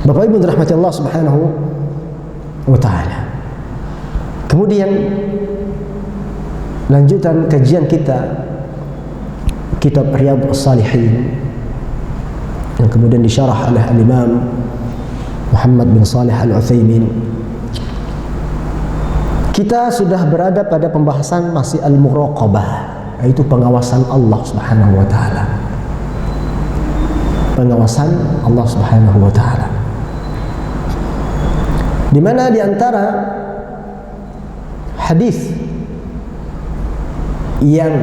Bapak Ibu dirahmati Allah Subhanahu wa taala. Kemudian lanjutan kajian kita kitab Riyadhus Shalihin yang kemudian disyarah oleh Al-Imam Muhammad bin Shalih Al-Utsaimin. Kita sudah berada pada pembahasan masih al-muraqabah, yaitu pengawasan Allah Subhanahu wa taala. Pengawasan Allah Subhanahu wa taala. Di mana di antara hadis yang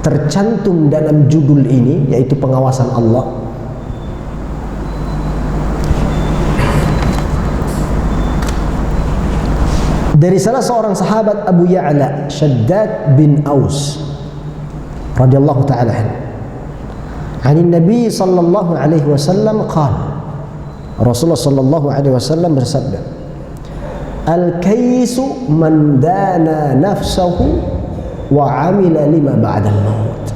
tercantum dalam judul ini, yaitu pengawasan Allah, dari salah seorang sahabat Abu Ya'la Shaddad bin Aus radhiyallahu ta'ala anhu, dari Nabi sallallahu alaihi wasallam qala, Rasulullah sallallahu alaihi wasallam bersabda, al-kayyisu man dana nafsahu wa amila lima ba'dal maut,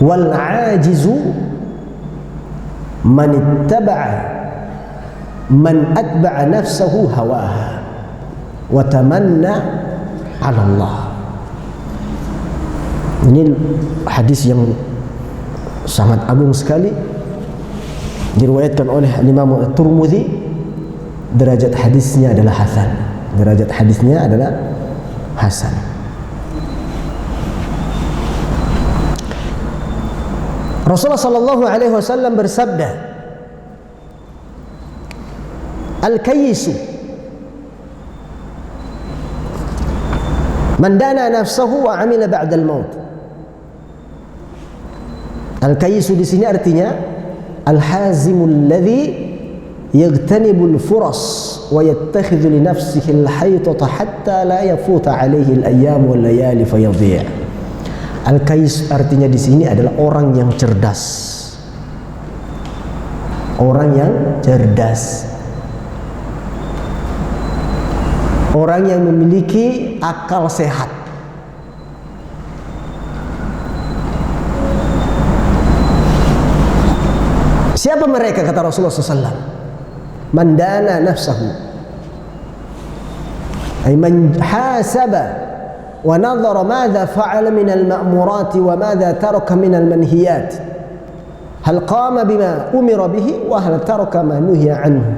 wal ajizu man atba'a nafsahu hawaha wa tamanna 'ala Allah. Ini hadis yang sangat agung sekali, diriwayatkan oleh Imam At-Tirmidzi. Derajat hadisnya adalah hasan. Derajat hadisnya adalah hasan. Rasulullah sallallahu alaihi wasallam bersabda, al-kayyisu man dana nafsahu wa amila ba'dal maut. Al-kayyisu di sini artinya al-hazimul ladzi yagtanibul furas wa yattakhidhu li nafsihi al-haytata hatta la yafuta alaihi al-ayyam wal layali fayadhi'. Al-kayyis artinya di sini adalah orang yang cerdas. Orang yang cerdas. Orang yang memiliki akal sehat. Siapa mereka, kata Rasulullah SAW? Man dana nafsahu, ay man hasaba wa nadhara madha fa'ala min al-ma'murati wa madha taraka min al-manhiyat, hal qama bima umira bihi wa hal taraka ma nuhiya anhu.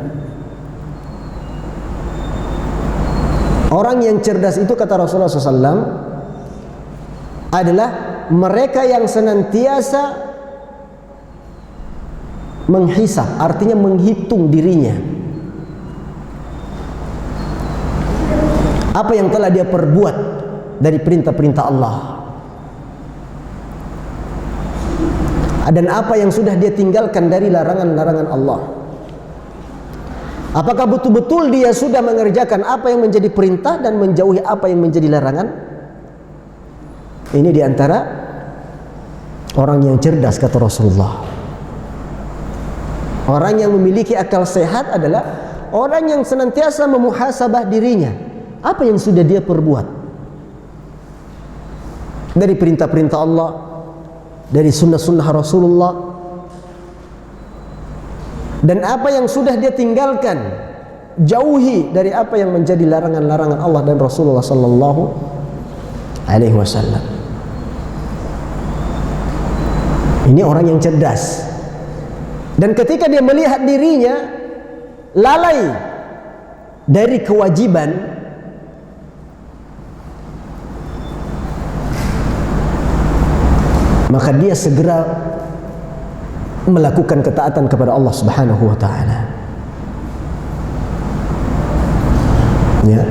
Orang yang cerdas itu, kata Rasulullah SAW, adalah mereka yang senantiasa menghisab, artinya menghitung dirinya. Apa yang telah dia perbuat dari perintah-perintah Allah, dan apa yang sudah dia tinggalkan dari larangan-larangan Allah. Apakah betul-betul dia sudah mengerjakan apa yang menjadi perintah dan menjauhi apa yang menjadi larangan? Ini diantara orang yang cerdas, kata Rasulullah. Orang yang memiliki akal sehat adalah orang yang senantiasa memuhasabah dirinya. Apa yang sudah dia perbuat dari perintah-perintah Allah, dari sunnah-sunnah Rasulullah, dan apa yang sudah dia tinggalkan, jauhi dari apa yang menjadi larangan-larangan Allah dan Rasulullah sallallahu alaihi wasallam. Ini orang yang cerdas. Dan ketika dia melihat dirinya lalai dari kewajiban, maka dia segera melakukan ketaatan kepada Allah Subhanahu wa taala. Ya.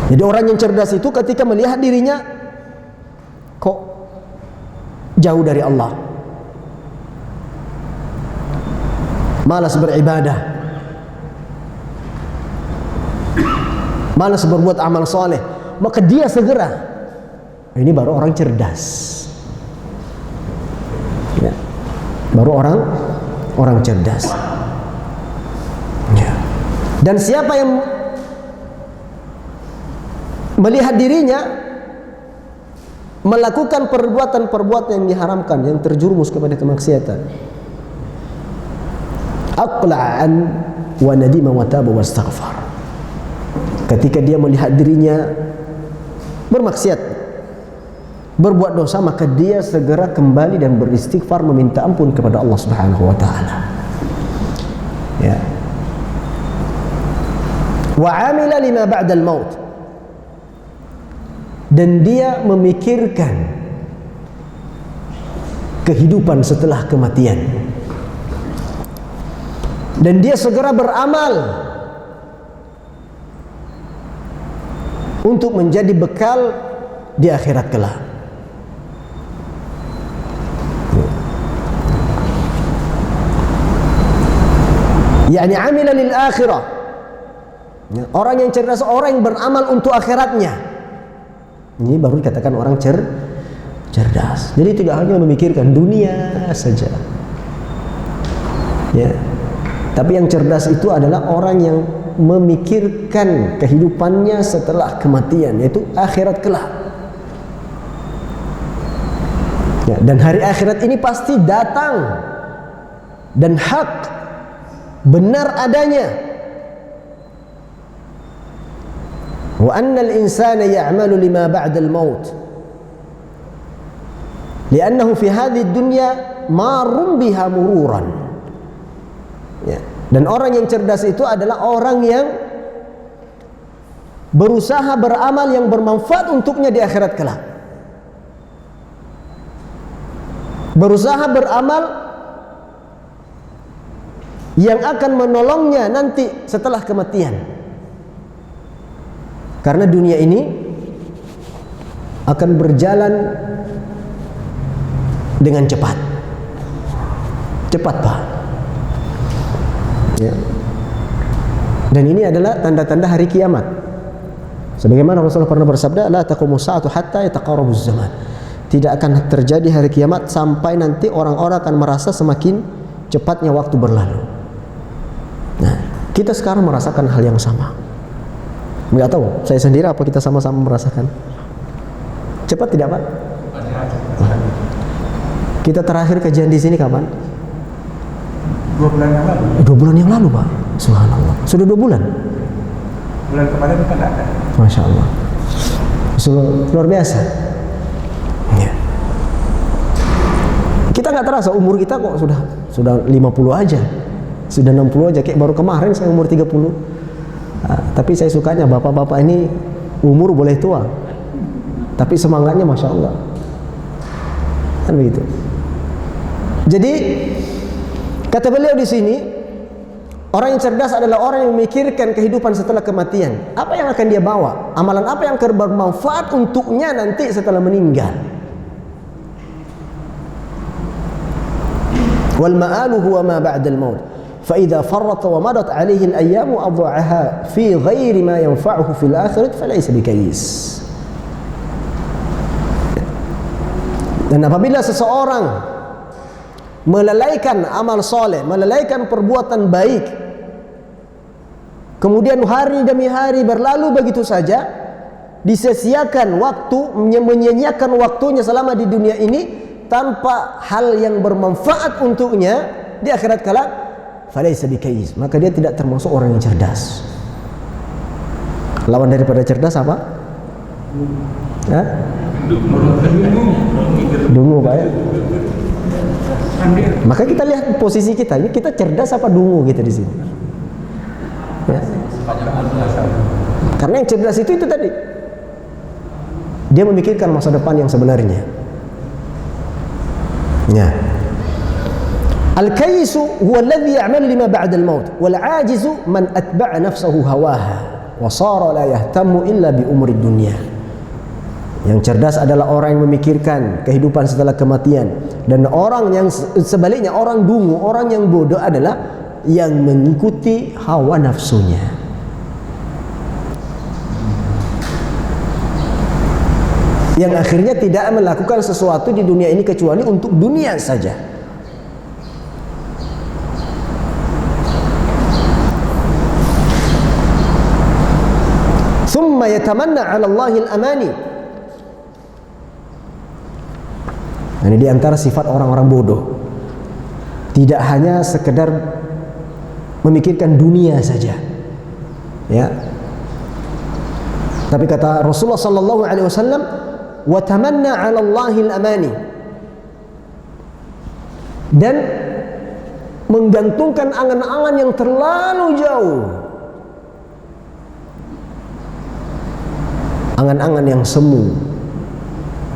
Jadi orang yang cerdas itu ketika melihat dirinya kok jauh dari Allah, malas beribadah, malas berbuat amal soleh, maka dia segera, ini baru orang cerdas, ya. Baru orang cerdas, ya. Dan siapa yang melihat dirinya melakukan perbuatan-perbuatan yang diharamkan, yang terjerumus kepada kemaksiatan, aqla'an wa nadima wa taba wastaghfar. Ketika dia melihat dirinya bermaksiat, berbuat dosa, maka dia segera kembali dan beristighfar, meminta ampun kepada Allah Subhanahu wa taala. Ya. Wa 'amila lima ba'dal maut. Dan dia memikirkan kehidupan setelah kematian. Dan dia segera beramal untuk menjadi bekal di akhirat kelak. Yani amila lil akhirah. Orang yang cerdas, orang yang beramal untuk akhiratnya. Ini baru dikatakan orang cerdas. Jadi tidak hanya memikirkan dunia saja. Ya. Tapi yang cerdas itu adalah orang yang memikirkan kehidupannya setelah kematian, yaitu akhirat kelak. Ya, dan hari akhirat ini pasti datang dan hak, benar adanya. Wa annal insana ya'malu lima ba'dal maut. Li'annahu fi hadhihi dunya marun biha mururan. Ya. Dan orang yang cerdas itu adalah orang yang berusaha beramal yang bermanfaat untuknya di akhirat kelak. Berusaha beramal yang akan menolongnya nanti setelah kematian. Karena dunia ini akan berjalan dengan cepat. Cepat, Pak. Ya. Dan ini adalah tanda-tanda hari kiamat. Sebagaimana Rasulullah pernah bersabda, la taqumu sa'atu hatta yataqarrabuz zaman. Tidak akan terjadi hari kiamat sampai nanti orang-orang akan merasa semakin cepatnya waktu berlalu. Nah, kita sekarang merasakan hal yang sama. Enggak tahu, saya sendiri apa kita sama-sama merasakan? Cepat tidak, Pak? Kita terakhir kajian di sini kapan? 2 bulan yang lalu. 2 bulan yang lalu, Pak. Subhanallah. Sudah 2 bulan. Bulan kemarin kan ada. Masya Allah. Luar biasa. Ya. Kita nggak terasa umur kita kok sudah 50 aja, sudah 60 aja. Kayak baru kemarin saya umur 30. Tapi saya sukanya bapak-bapak ini umur boleh tua, tapi semangatnya Masya Allah. Kan begitu. Jadi kata beliau di sini, orang yang cerdas adalah orang yang memikirkan kehidupan setelah kematian. Apa yang akan dia bawa? Amalan apa yang bermanfaat untuknya nanti setelah meninggal? Wal ma'alu huwa ma ba'dal maut. Fa idza farrata wa madat 'alaihi al-ayyam adha'aha fi ghairi ma yanfa'uhu fil akhirah falaysa bikayis. Dan apabila seseorang melalaikan amal soleh, melalaikan perbuatan baik, kemudian hari demi hari berlalu begitu saja, disia-siakan waktu, menyia-nyiakan waktunya selama di dunia ini tanpa hal yang bermanfaat untuknya di akhirat kelak, falaysa bikayis, maka dia tidak termasuk orang yang cerdas. Lawan daripada cerdas apa? Hah? Dungu, Pak ya? Maka kita lihat posisi kita ini, kita cerdas apa dungu kita di sini? Ya. Karena yang cerdas itu tadi, dia memikirkan masa depan yang sebenarnya. Ya. Al-kayyisu huwa alladhi ya'malu lima ba'da al-maut, wal 'ajizu man atba'a nafsahu hawaha wa sara la yahtammu illa bi umuri dunya. Yang cerdas adalah orang yang memikirkan kehidupan setelah kematian, dan orang yang sebaliknya, orang dungu, orang yang bodoh adalah yang mengikuti hawa nafsunya. Yang akhirnya tidak melakukan sesuatu di dunia ini kecuali untuk dunia saja. Thumma yatamanna 'ala Allahi al-amani. Ini di antara sifat orang-orang bodoh. Tidak hanya sekedar memikirkan dunia saja. Ya. Tapi kata Rasulullah sallallahu alaihi wasallam, "Wa tamanna 'ala Allahil amani." Dan menggantungkan angan-angan yang terlalu jauh. Angan-angan yang semu.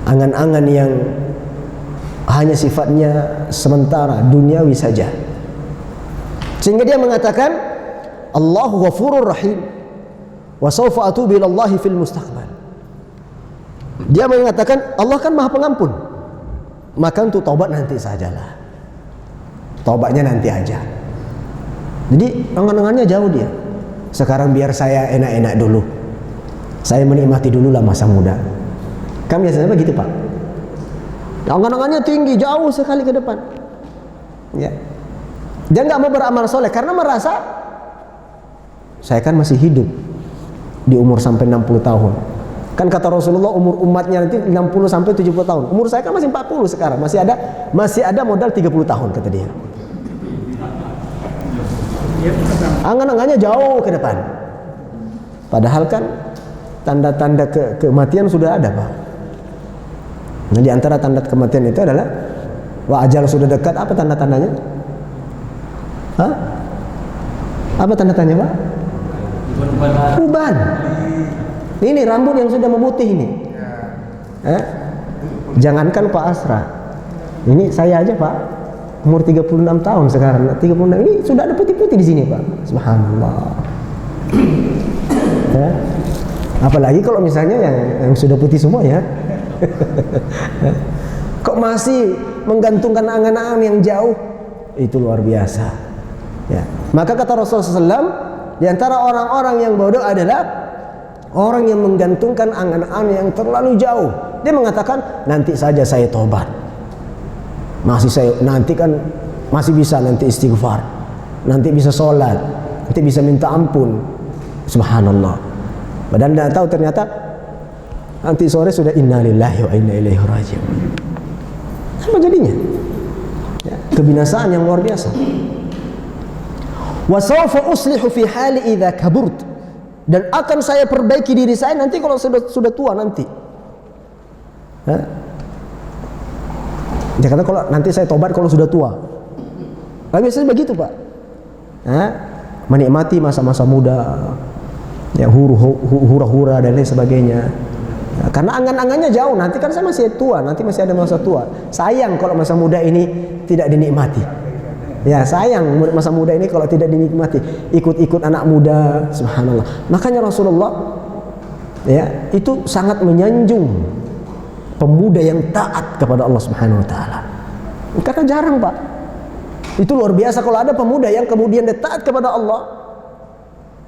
Angan-angan yang hanya sifatnya sementara, duniawi saja. Sehingga dia mengatakan, Allahu ghafurur rahim wa sawfa atubu ilallahi fil mustaqbal. Dia mengatakan Allah kan maha pengampun, maka untuk taubat nanti sajalah, taubatnya nanti aja. Jadi angan-angannya jauh dia. Sekarang biar saya enak-enak dulu, saya menikmati dululah masa muda. Kan biasanya begitu Pak. Angan-angannya tinggi, jauh sekali ke depan. Ya. Dia nggak mau beramal soleh karena merasa saya kan masih hidup di umur sampai 60 tahun. Kan kata Rasulullah umur umatnya nanti 60 sampai 70 tahun. Umur saya kan masih 40 sekarang, masih ada modal 30 tahun kata dia. Angan-angannya jauh ke depan. Padahal kan tanda-tanda kematian sudah ada Pak. Nah, di antara tanda kematian itu adalah ajal sudah dekat. Apa tanda-tandanya? Hah? Apa tanda-tandanya Pak? Uban. Ini rambut yang sudah memutih ini. Jangankan Pak Asra, ini saya aja Pak, umur 36 tahun sekarang. 36 ini sudah ada putih-putih di sini Pak. Subhanallah. Ya. Apalagi kalau misalnya yang sudah putih semua ya. Kok masih menggantungkan angan-angan yang jauh? Itu luar biasa. Ya. Maka kata Rasulullah SAW, di antara orang-orang yang bodoh adalah orang yang menggantungkan angan-angan yang terlalu jauh. Dia mengatakan nanti saja saya tobat. Nanti kan masih bisa nanti istighfar. Nanti bisa sholat. Nanti bisa minta ampun. Subhanallah. Padahal tidak tahu ternyata nanti sore sudah innalillahi wa inna ilaihi raji'un. Apa jadinya? Ya, kebinasaan yang luar biasa. Wa sawfa uslihu fi hali idza kaburt. Dan akan saya perbaiki diri saya nanti kalau sudah tua nanti. Dia kata kalau nanti saya tobat kalau sudah tua. Nah, biasanya begitu Pak. Menikmati masa-masa muda, yang hura-hura dan lain sebagainya. Nah, karena angan-angannya jauh, nanti kan saya masih tua, nanti masih ada masa tua. Sayang kalau masa muda ini tidak dinikmati. Ya sayang masa muda ini kalau tidak dinikmati, ikut-ikut anak muda, subhanallah. Makanya Rasulullah ya itu sangat menyanjung pemuda yang taat kepada Allah Subhanahu wa taala. Karena jarang Pak. Itu luar biasa kalau ada pemuda yang kemudian dia taat kepada Allah.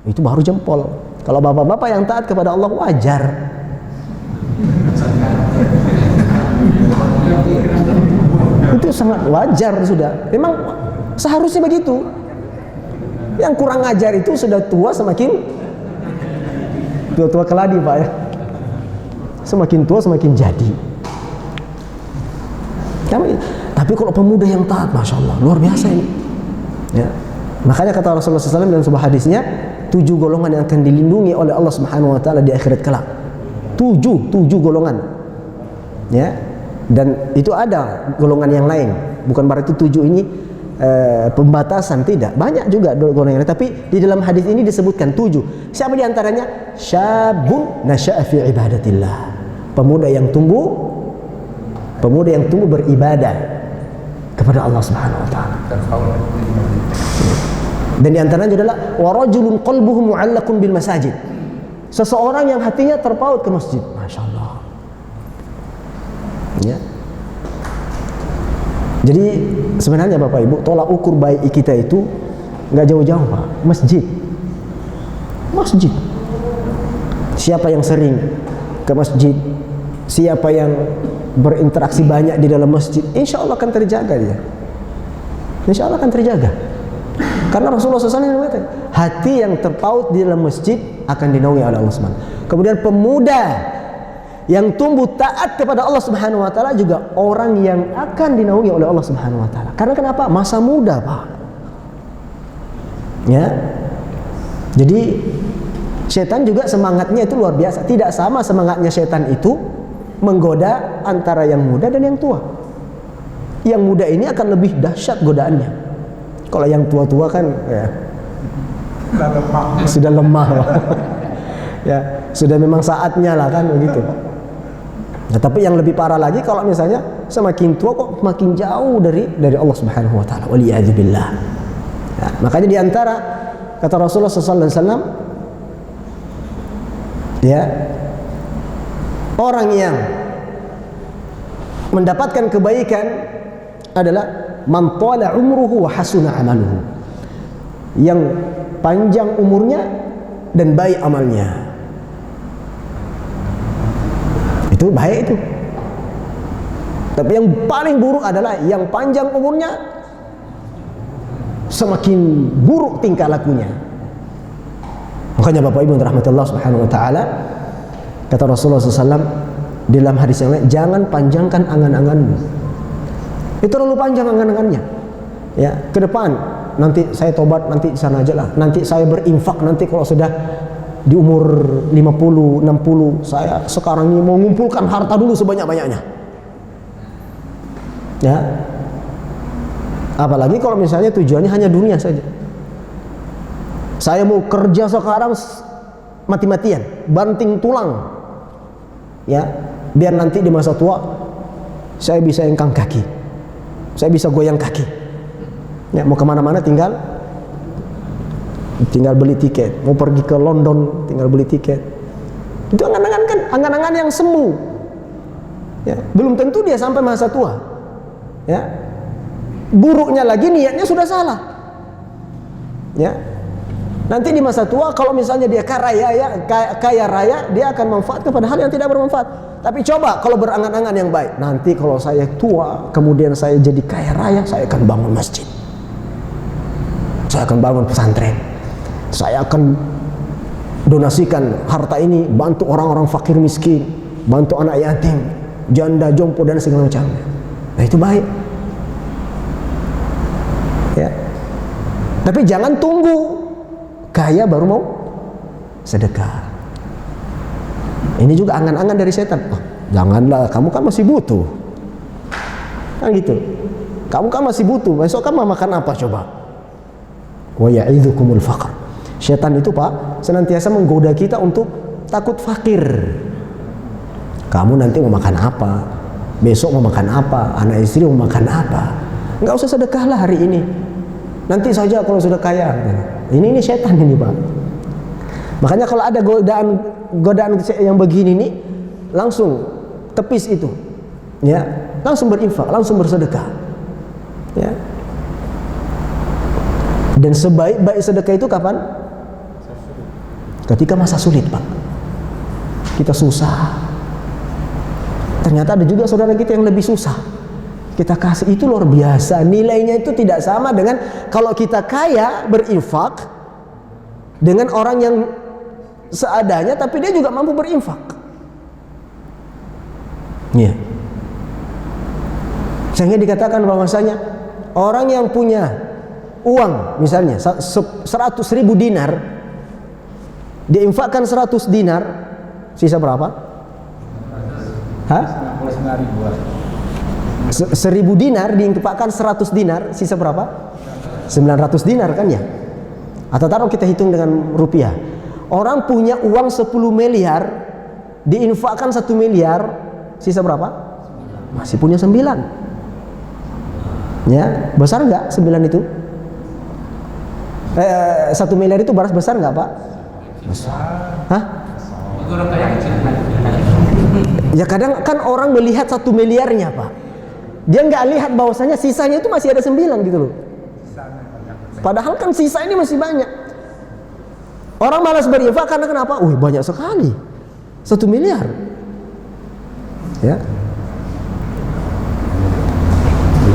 Itu baru jempol. Kalau bapak-bapak yang taat kepada Allah wajar. Itu sangat wajar sudah. Memang seharusnya begitu. Yang kurang ajar itu sudah tua semakin tua keladi Pak ya. Semakin tua semakin jadi. Tapi kalau pemuda yang taat, masya Allah, luar biasa ini. Ya. Makanya kata Rasulullah SAW dalam sebuah hadisnya, 7 golongan yang akan dilindungi oleh Allah Subhanahu Wa Taala di akhirat kelak. 7 golongan. Ya. Dan itu ada golongan yang lain. Bukan berarti 7 ini pembatasan, tidak. Banyak juga golongan yang lain. Tapi di dalam hadis ini disebutkan 7. Siapa di antaranya? Syabun nasya'a fi ibadatillah. Pemuda yang tumbuh beribadah kepada Allah Subhanahu wa taala. Dan di antaranya adalah warajulun qalbuhu mu'allaqun bil masajid. Seseorang yang hatinya terpaut ke masjid. Masyaallah. Ya. Jadi sebenarnya Bapak Ibu, tolak ukur baik kita itu enggak jauh-jauh, Pak. Masjid. Siapa yang sering ke masjid, siapa yang berinteraksi banyak di dalam masjid, insya Allah akan terjaga dia. Insya Allah akan terjaga. Karena Rasulullah SAW mengatakan, hati yang terpaut di dalam masjid akan dinaungi oleh Allah Subhanahu. Kemudian pemuda yang tumbuh taat kepada Allah Subhanahu Wa Taala juga orang yang akan dinaungi oleh Allah Subhanahu Wa Taala. Karena kenapa? Masa muda, Pak. Ya. Jadi setan juga semangatnya itu luar biasa. Tidak sama semangatnya setan itu menggoda antara yang muda dan yang tua. Yang muda ini akan lebih dahsyat godaannya. Kalau yang tua-tua kan ya sudah lemah. Ya, sudah memang saatnya lah kan begitu. Nah, tapi yang lebih parah lagi kalau misalnya semakin tua kok makin jauh dari Allah Subhanahu wa taala. Waliyadzubillah. Ya, makanya di antara kata Rasulullah sallallahu alaihi wasallam, ya, orang yang mendapatkan kebaikan adalah man tala umruhu wa hasuna amaluhu. Yang panjang umurnya dan baik amalnya. Itu baik itu. Tapi yang paling buruk adalah yang panjang umurnya semakin buruk tingkah lakunya. Makanya Bapak Ibu rahmatullah subhanahu wa ta'ala, kata Rasulullah SAW di dalam hadis yang lain, jangan panjangkan angan-anganmu. Itu terlalu panjang angan-angannya. Ya, ke depan nanti saya tobat, nanti di sana aja lah. Nanti saya berinfak, nanti kalau sudah di umur 50, 60, saya sekarang ini mau mengumpulkan harta dulu sebanyak-banyaknya. Ya. Apalagi kalau misalnya tujuannya hanya dunia saja. Saya mau kerja sekarang mati-matian, banting tulang. Ya, biar nanti di masa tua saya bisa engkang kaki. Saya bisa goyang kaki. Ya, mau kemana-mana tinggal beli tiket. Mau pergi ke London tinggal beli tiket. Itu angan-angan kan, angan-angan yang semu. Ya, belum tentu dia sampai masa tua. Ya, buruknya lagi niatnya sudah salah. Ya, nanti di masa tua kalau misalnya dia kaya raya, dia akan manfaatkan pada hal yang tidak bermanfaat. Tapi coba kalau berangan-angan yang baik, nanti kalau saya tua, kemudian saya jadi kaya raya, saya akan bangun masjid, saya akan bangun pesantren, saya akan donasikan harta ini, bantu orang-orang fakir miskin, bantu anak yatim, janda, jompo dan segala macam. Nah, itu baik. Ya. Tapi jangan tunggu kaya baru mau sedekah. Ini juga angan-angan dari setan. Oh, janganlah, kamu kan masih butuh. Kan gitu. Kamu kan masih butuh. Besok kan mau makan apa coba? Wa ya'idzukumul faqr. Setan itu, Pak, senantiasa menggoda kita untuk takut fakir. Kamu nanti mau makan apa? Besok mau makan apa? Anak istri mau makan apa? Enggak usah sedekahlah hari ini. Nanti saja kalau sudah kaya. Ini setan ini, Pak. Makanya kalau ada godaan yang begini nih, langsung tepis itu. Ya, langsung berinfak, langsung bersedekah. Ya. Dan sebaik-baik sedekah itu kapan? Ketika masa sulit, Pak. Kita susah. Ternyata ada juga saudara kita yang lebih susah. Kita kasih, itu luar biasa. Nilainya itu tidak sama dengan kalau kita kaya berinfak dengan orang yang seadanya tapi dia juga mampu berinfak. Ya. Sehingga dikatakan bahwasanya orang yang punya uang misalnya 100.000 dinar, diinfakkan 100 dinar, sisa berapa? Hah? 1.000 dinar diinfakkan 100 dinar, sisa berapa? 900 dinar kan ya? Atau taruh kita hitung dengan rupiah. Orang punya uang 10 miliar, diinfakkan 1 miliar, sisa berapa? Masih punya 9. Ya, besar nggak 9 itu? 1 miliar itu besar nggak, Pak? Besar. Hah? Ya kadang kan orang melihat 1 miliarnya, Pak. Dia nggak lihat bahwasanya sisanya itu masih ada 9 gitu loh. Padahal kan sisa ini masih banyak. Orang malas berinfak karena kenapa? Banyak sekali. 1 miliar. Ya.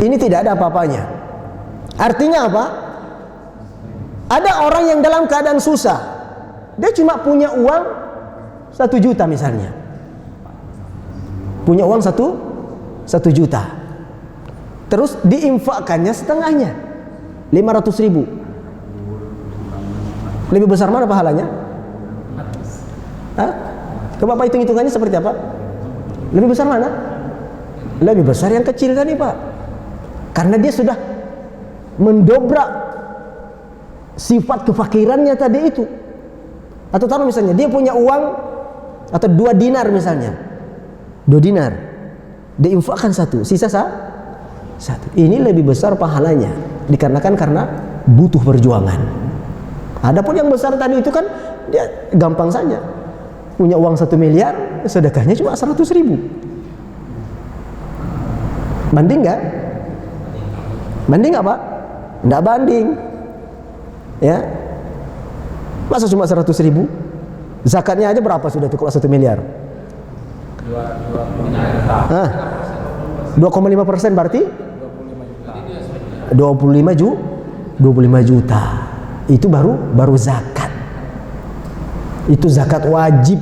Ini tidak ada apa-apanya. Artinya apa? Ada orang yang dalam keadaan susah. Dia cuma punya uang 1 juta misalnya. Punya uang 1 juta. Terus diinfakkannya setengahnya, 500.000. Lebih besar mana pahalanya? Hah? Coba Pak hitung-hitungannya seperti apa? Lebih besar mana? Lebih besar yang kecil tadi Pak. Karena dia sudah mendobrak sifat kefakirannya tadi itu. Atau taruh misalnya dia punya uang atau 2 dinar misalnya. 2 dinar. Dia infakkan 1, sisa 1. Ini lebih besar pahalanya dikarenakan karena butuh perjuangan. Adapun yang besar tadi itu kan dia gampang saja. Punya uang 1 miliar, sedekahnya cuma 100.000. Banding nggak? Banding nggak Pak? Nggak banding. Ya, masa cuma 100.000? Zakatnya aja berapa sudah tuh kalau 1 miliar? 2,5% berarti 25 juta. Itu baru zakat. Itu zakat wajib.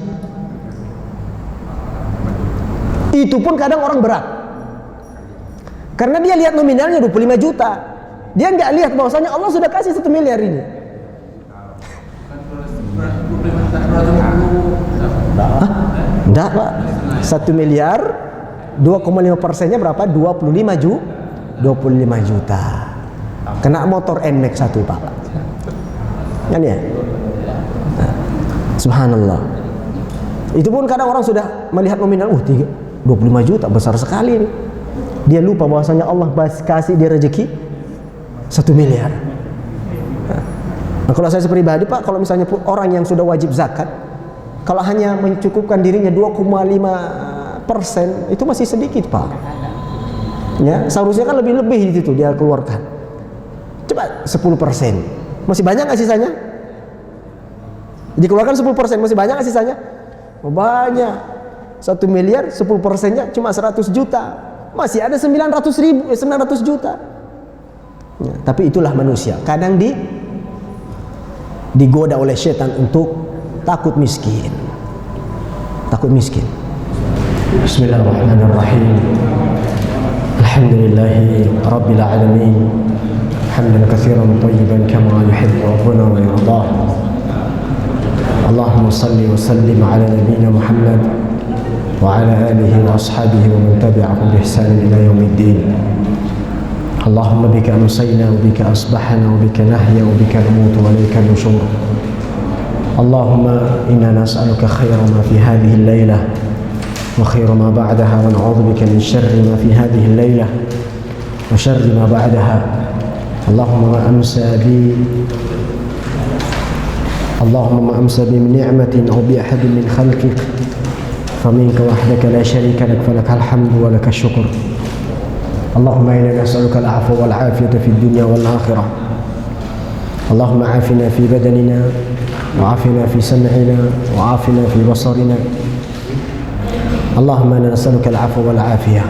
Itu pun kadang orang berat. Karena dia lihat nominalnya 25 juta. Dia nggak lihat bahwasanya Allah sudah kasih 1 miliar ini. Enggak Pak. 1 miliar 2,5%-nya berapa? 25 juta. Kena motor NMAX 1 Pak. Kan ya? Subhanallah. Itu pun kadang orang sudah melihat nominal 25 juta besar sekali ini. Dia lupa bahwasanya Allah kasih dia rezeki 1 miliar. Nah, kalau saya pribadi Pak, kalau misalnya orang yang sudah wajib zakat, kalau hanya mencukupkan dirinya 2,5%, itu masih sedikit Pak. Ya, seharusnya kan lebih itu dia keluarkan. Coba 10%, masih banyak nggak sisanya? Dikeluarkan 10%, masih banyak nggak sisanya? Oh, banyak. 1 miliar 10%-nya cuma 100 juta. Masih ada 900 juta. Ya, tapi itulah manusia. Kadang digoda oleh setan untuk takut miskin. Takut miskin. Bismillahirrahmanirrahim. Alhamdulillahi rabbil alamin. Hamdan katsiran thayyiban kama yuhibbu rabbuna wa yardah. Allahumma salli wa sallim ala nabiyyina Muhammad wa ala alihi wa ashabihi wa man tabi'ahum bi ihsan ila yaumiddin. Allahumma bika amsayna wa bika asbahna wa bika nahya wa bika namutu wa ilayka nushur. Allahumma inna nas'aluka khayra ma fi hadhihi al-lailah wa khayra ma ba'daha wa na'udzu bika min sharri ma fi hadhihi al-lailah wa sharri ma ba'daha. Allahumma ma amsa bi min ni'matin aw bi ahadin min khalqik فمنك وحدك لا شريك لك فلك الحمد ولك الشكر. اللهم إنا نسألك العفو والعافية في الدنيا والآخرة. اللهم عافنا في بدننا وعافنا في سمعنا وعافنا في بصرنا. اللهم إنا نسألك العفو والعافية.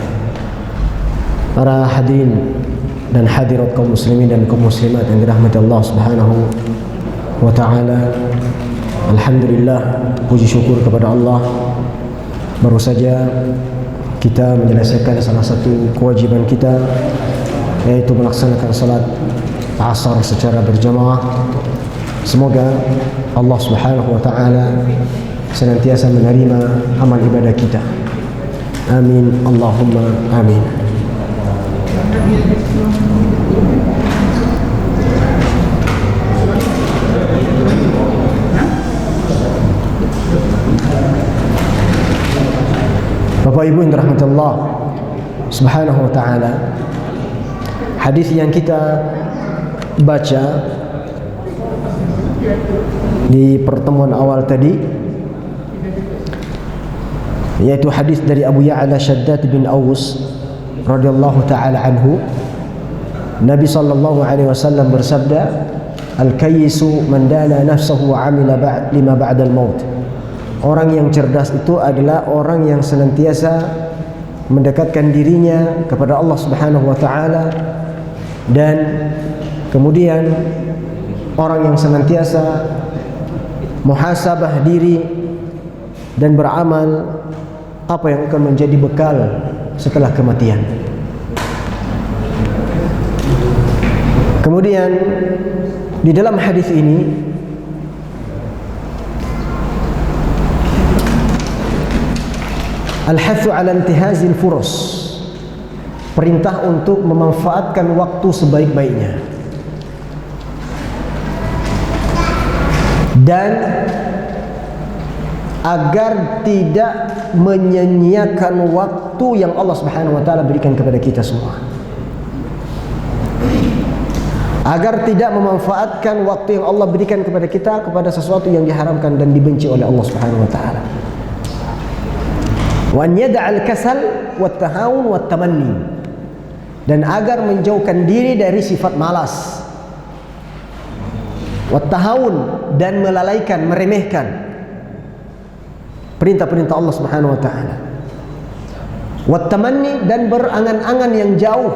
Para hadirin dan hadirat kaum muslimin dan kaum muslimat yang dirahmati Allah Subhanahu wa taala. Alhamdulillah, puji syukur kepada Allah. Baru saja kita menyelesaikan salah satu kewajiban kita, yaitu melaksanakan salat asar secara berjamaah. Semoga Allah Subhanahu wa taala senantiasa menerima amal ibadah kita. Amin, Allahumma amin. Bapak Ibu yang dirahmati Allah Subhanahu wa taala, hadis yang kita baca di pertemuan awal tadi, yaitu hadis dari Abu Ya'la Shaddad bin Aus radhiyallahu taala anhu. Nabi sallallahu alaihi wasallam bersabda, "Al-kayyisu man dana nafsahu wa 'amila lima ba'da al-maut." Orang yang cerdas itu adalah orang yang senantiasa mendekatkan dirinya kepada Allah Subhanahu wa taala, dan kemudian orang yang senantiasa muhasabah diri dan beramal apa yang akan menjadi bekal setelah kematian. Kemudian di dalam hadis ini Al-hathu ala intihazil furus, perintah untuk memanfaatkan waktu sebaik-baiknya, dan agar tidak menyia-nyiakan waktu yang Allah Subhanahu wa taala berikan kepada kita semua, agar tidak memanfaatkan waktu yang Allah berikan kepada kita kepada sesuatu yang diharamkan dan dibenci oleh Allah Subhanahu wa taala. Wa an yad'al kasal wat tahawun wat tamanni, dan agar menjauhkan diri dari sifat malas, wat tahawun, dan melalaikan, meremehkan perintah-perintah Allah Subhanahu wa taala, wat tamanni, dan berangan-angan yang jauh.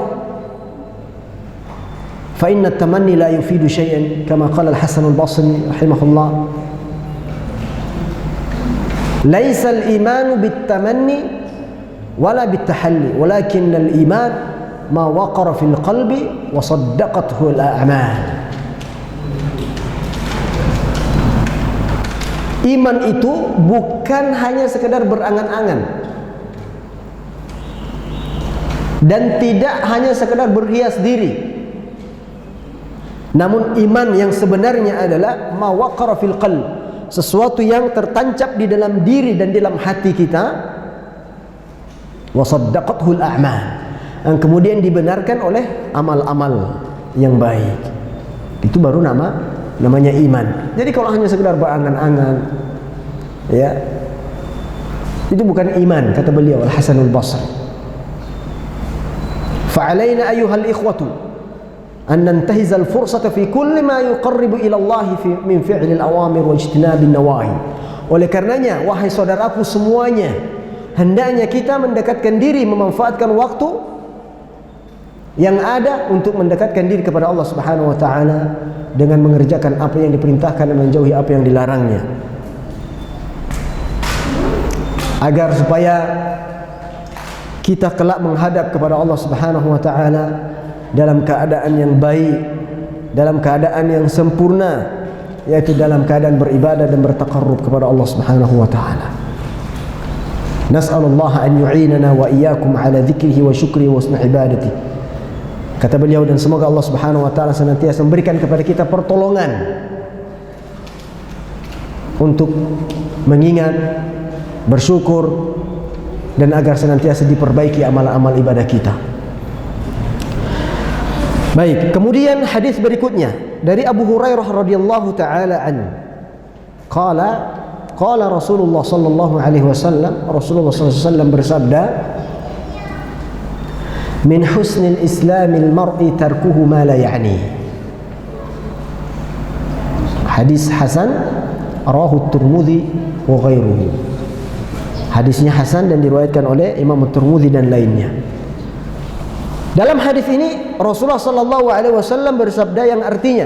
Fa inna at-tamanni la yufidu syai'an, kama qala Al-Hasan Al-Basri rahimahullah, laisa al-imanu bit-tamanni wala bit-tahalli, walakin al-iman ma waqara fil qalbi wa saddaqathu al-a'mal. Iman itu bukan hanya sekedar berangan-angan, dan tidak hanya sekedar berhias diri, namun iman yang sebenarnya adalah ma waqara fil qalb, sesuatu yang tertancap di dalam diri dan dalam hati kita, wa saddaqathu al-a'mal, yang kemudian dibenarkan oleh amal-amal yang baik. Itu baru namanya iman. Jadi kalau hanya sekedar berangan-angan, ya, itu bukan iman, kata beliau Al-Hasan Al-Basri. Fa'alaina ayyuhal ikhwatu an nantahiza al-fursata fi kulli ma yuqarribu ila Allah min fi'li al-awamir wa ijtinabi an-nawahi. Oleh karenanya, wahai saudaraku semuanya, hendaknya kita mendekatkan diri, memanfaatkan waktu yang ada untuk mendekatkan diri kepada Allah Subhanahu wa taala dengan mengerjakan apa yang diperintahkan dan menjauhi apa yang dilarangnya, agar supaya kita kelak menghadap kepada Allah Subhanahu wa taala dalam keadaan yang baik, dalam keadaan yang sempurna, yaitu dalam keadaan beribadah dan bertaqarrub kepada Allah Subhanahu wa taala. Nas'alullah an yu'inana wa iyyakum ala dzikrihi wa syukrihi wa husni ibadati. Kata beliau, dan semoga Allah Subhanahu wa taala senantiasa memberikan kepada kita pertolongan untuk mengingat, bersyukur, dan agar senantiasa diperbaiki amal-amal ibadah kita. Baik, kemudian hadis berikutnya dari Abu Hurairah radhiyallahu taala an. Qala Rasulullah sallallahu alaihi wasallam, Rasulullah sallallahu alaihi wasallam bersabda, min husnil islamil mar'i tarkuhu ma la ya'ni. Hadis hasan, rawahu at-Tirmidzi wa ghairuhu. Hadisnya hasan dan diriwayatkan oleh Imam at-Tirmidzi dan lainnya. Dalam hadis ini Rasulullah sallallahu alaihi wasallam bersabda yang artinya,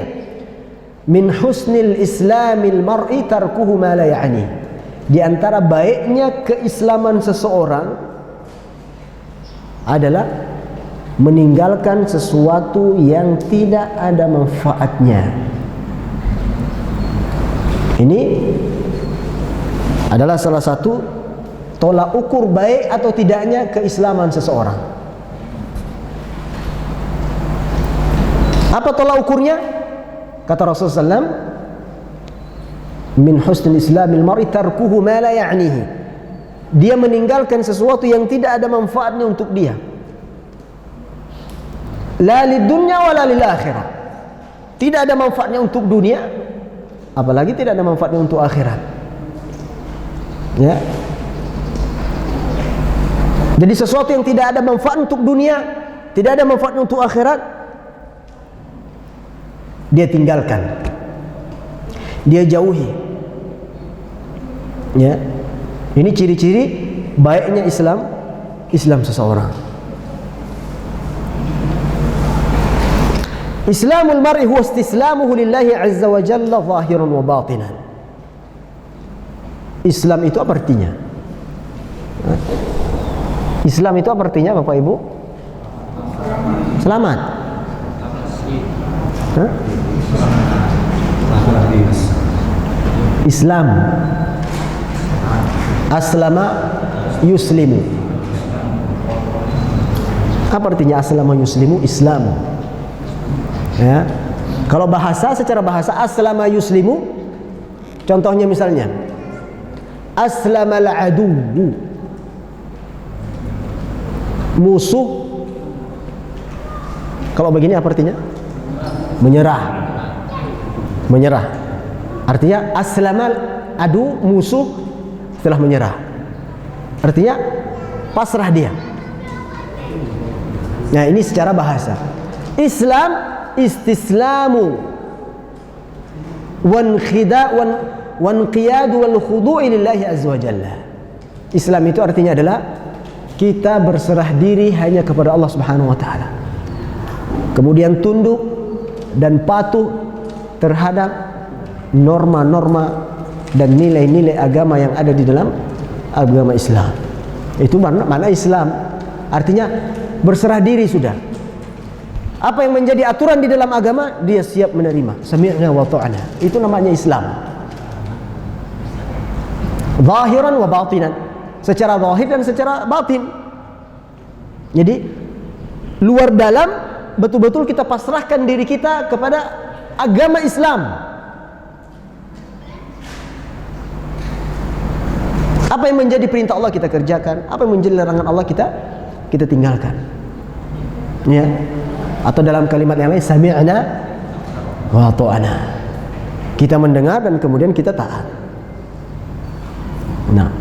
min husnil islamil mar'i tarkuhu ma la ya'ni. Di antara baiknya keislaman seseorang adalah meninggalkan sesuatu yang tidak ada manfaatnya. Ini adalah salah satu tolak ukur baik atau tidaknya keislaman seseorang. Apa tolak ukurnya? Kata Rasulullah SAW, min husnil islamil mar'i tarkuhu ma la ya'nihi. Dia meninggalkan sesuatu yang tidak ada manfaatnya untuk dia. La lid dunya wa la lil akhirah. Tidak ada manfaatnya untuk dunia, apalagi tidak ada manfaatnya untuk akhirat. Ya. Jadi sesuatu yang tidak ada manfaat untuk dunia, tidak ada manfaatnya untuk akhirat, dia tinggalkan, dia jauhi. Ya. Ini ciri-ciri baiknya Islam seseorang. Islamul mar'i huwa istislamuhu lillahi azza wa jalla zahiran wa batinan. Islam itu apa artinya? Islam itu apa artinya, Bapak Ibu? Selamat. Islam. Aslama yuslimu. Apa artinya aslama yuslimu? Islam. Ya. Kalau bahasa, secara bahasa aslama yuslimu, contohnya misalnya aslamal aduwu, musuh. Kalau begini apa artinya? Menyerah. Menyerah. Artinya aslamal adu, musuh telah menyerah. Artinya pasrah dia. Nah, ini secara bahasa. Islam istislamu wanqiyadu wal khudu'i lillahi azza wa jalla. Islam itu artinya adalah kita berserah diri hanya kepada Allah Subhanahu wa taala. Kemudian tunduk dan patuh terhadap norma-norma dan nilai-nilai agama yang ada di dalam agama Islam. Itu makna Islam. Artinya berserah diri sudah. Apa yang menjadi aturan di dalam agama, dia siap menerima. Sami'na wa ta'ana. Itu namanya Islam. Zahiran wa batinan. Secara zahir dan secara batin. Jadi luar dalam betul-betul kita pasrahkan diri kita kepada agama Islam. Apa yang menjadi perintah Allah kita kerjakan, apa yang menjadi larangan Allah kita tinggalkan. Ya. Atau dalam kalimat yang lain, sami'na wa ta'ana. Kita mendengar dan kemudian kita taat. Nah,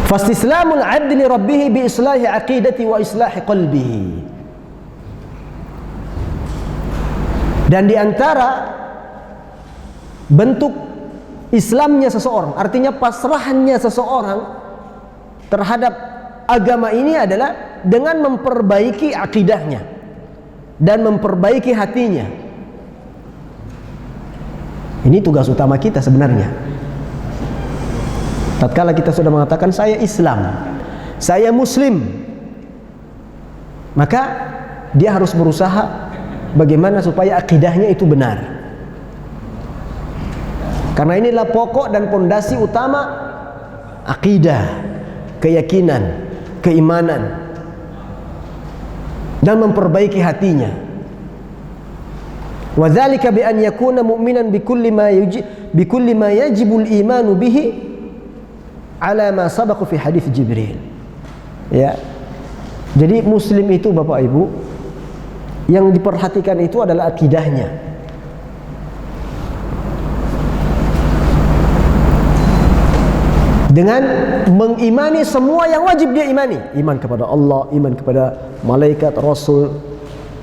fastislamul 'abdi li rabbih bi islahi 'aqidati wa islahi qalbihi. Dan di antara bentuk Islamnya seseorang, artinya pasrahannya seseorang terhadap agama ini adalah dengan memperbaiki akidahnya dan memperbaiki hatinya. Ini tugas utama kita sebenarnya. Tatkala kita sudah mengatakan saya Islam, saya Muslim, maka dia harus berusaha bagaimana supaya akidahnya itu benar. Karena inilah pokok dan pondasi utama akidah, keyakinan, keimanan, dan memperbaiki hatinya. Wa dzalika bi an yakuna mu'minan bi kulli ma yajibu al-imanu bihi ala ma sabaqa fi hadits Jibril. Ya. Jadi muslim itu Bapak Ibu, yang diperhatikan itu adalah akidahnya. Dengan mengimani semua yang wajib dia imani. Iman kepada Allah, iman kepada malaikat, rasul,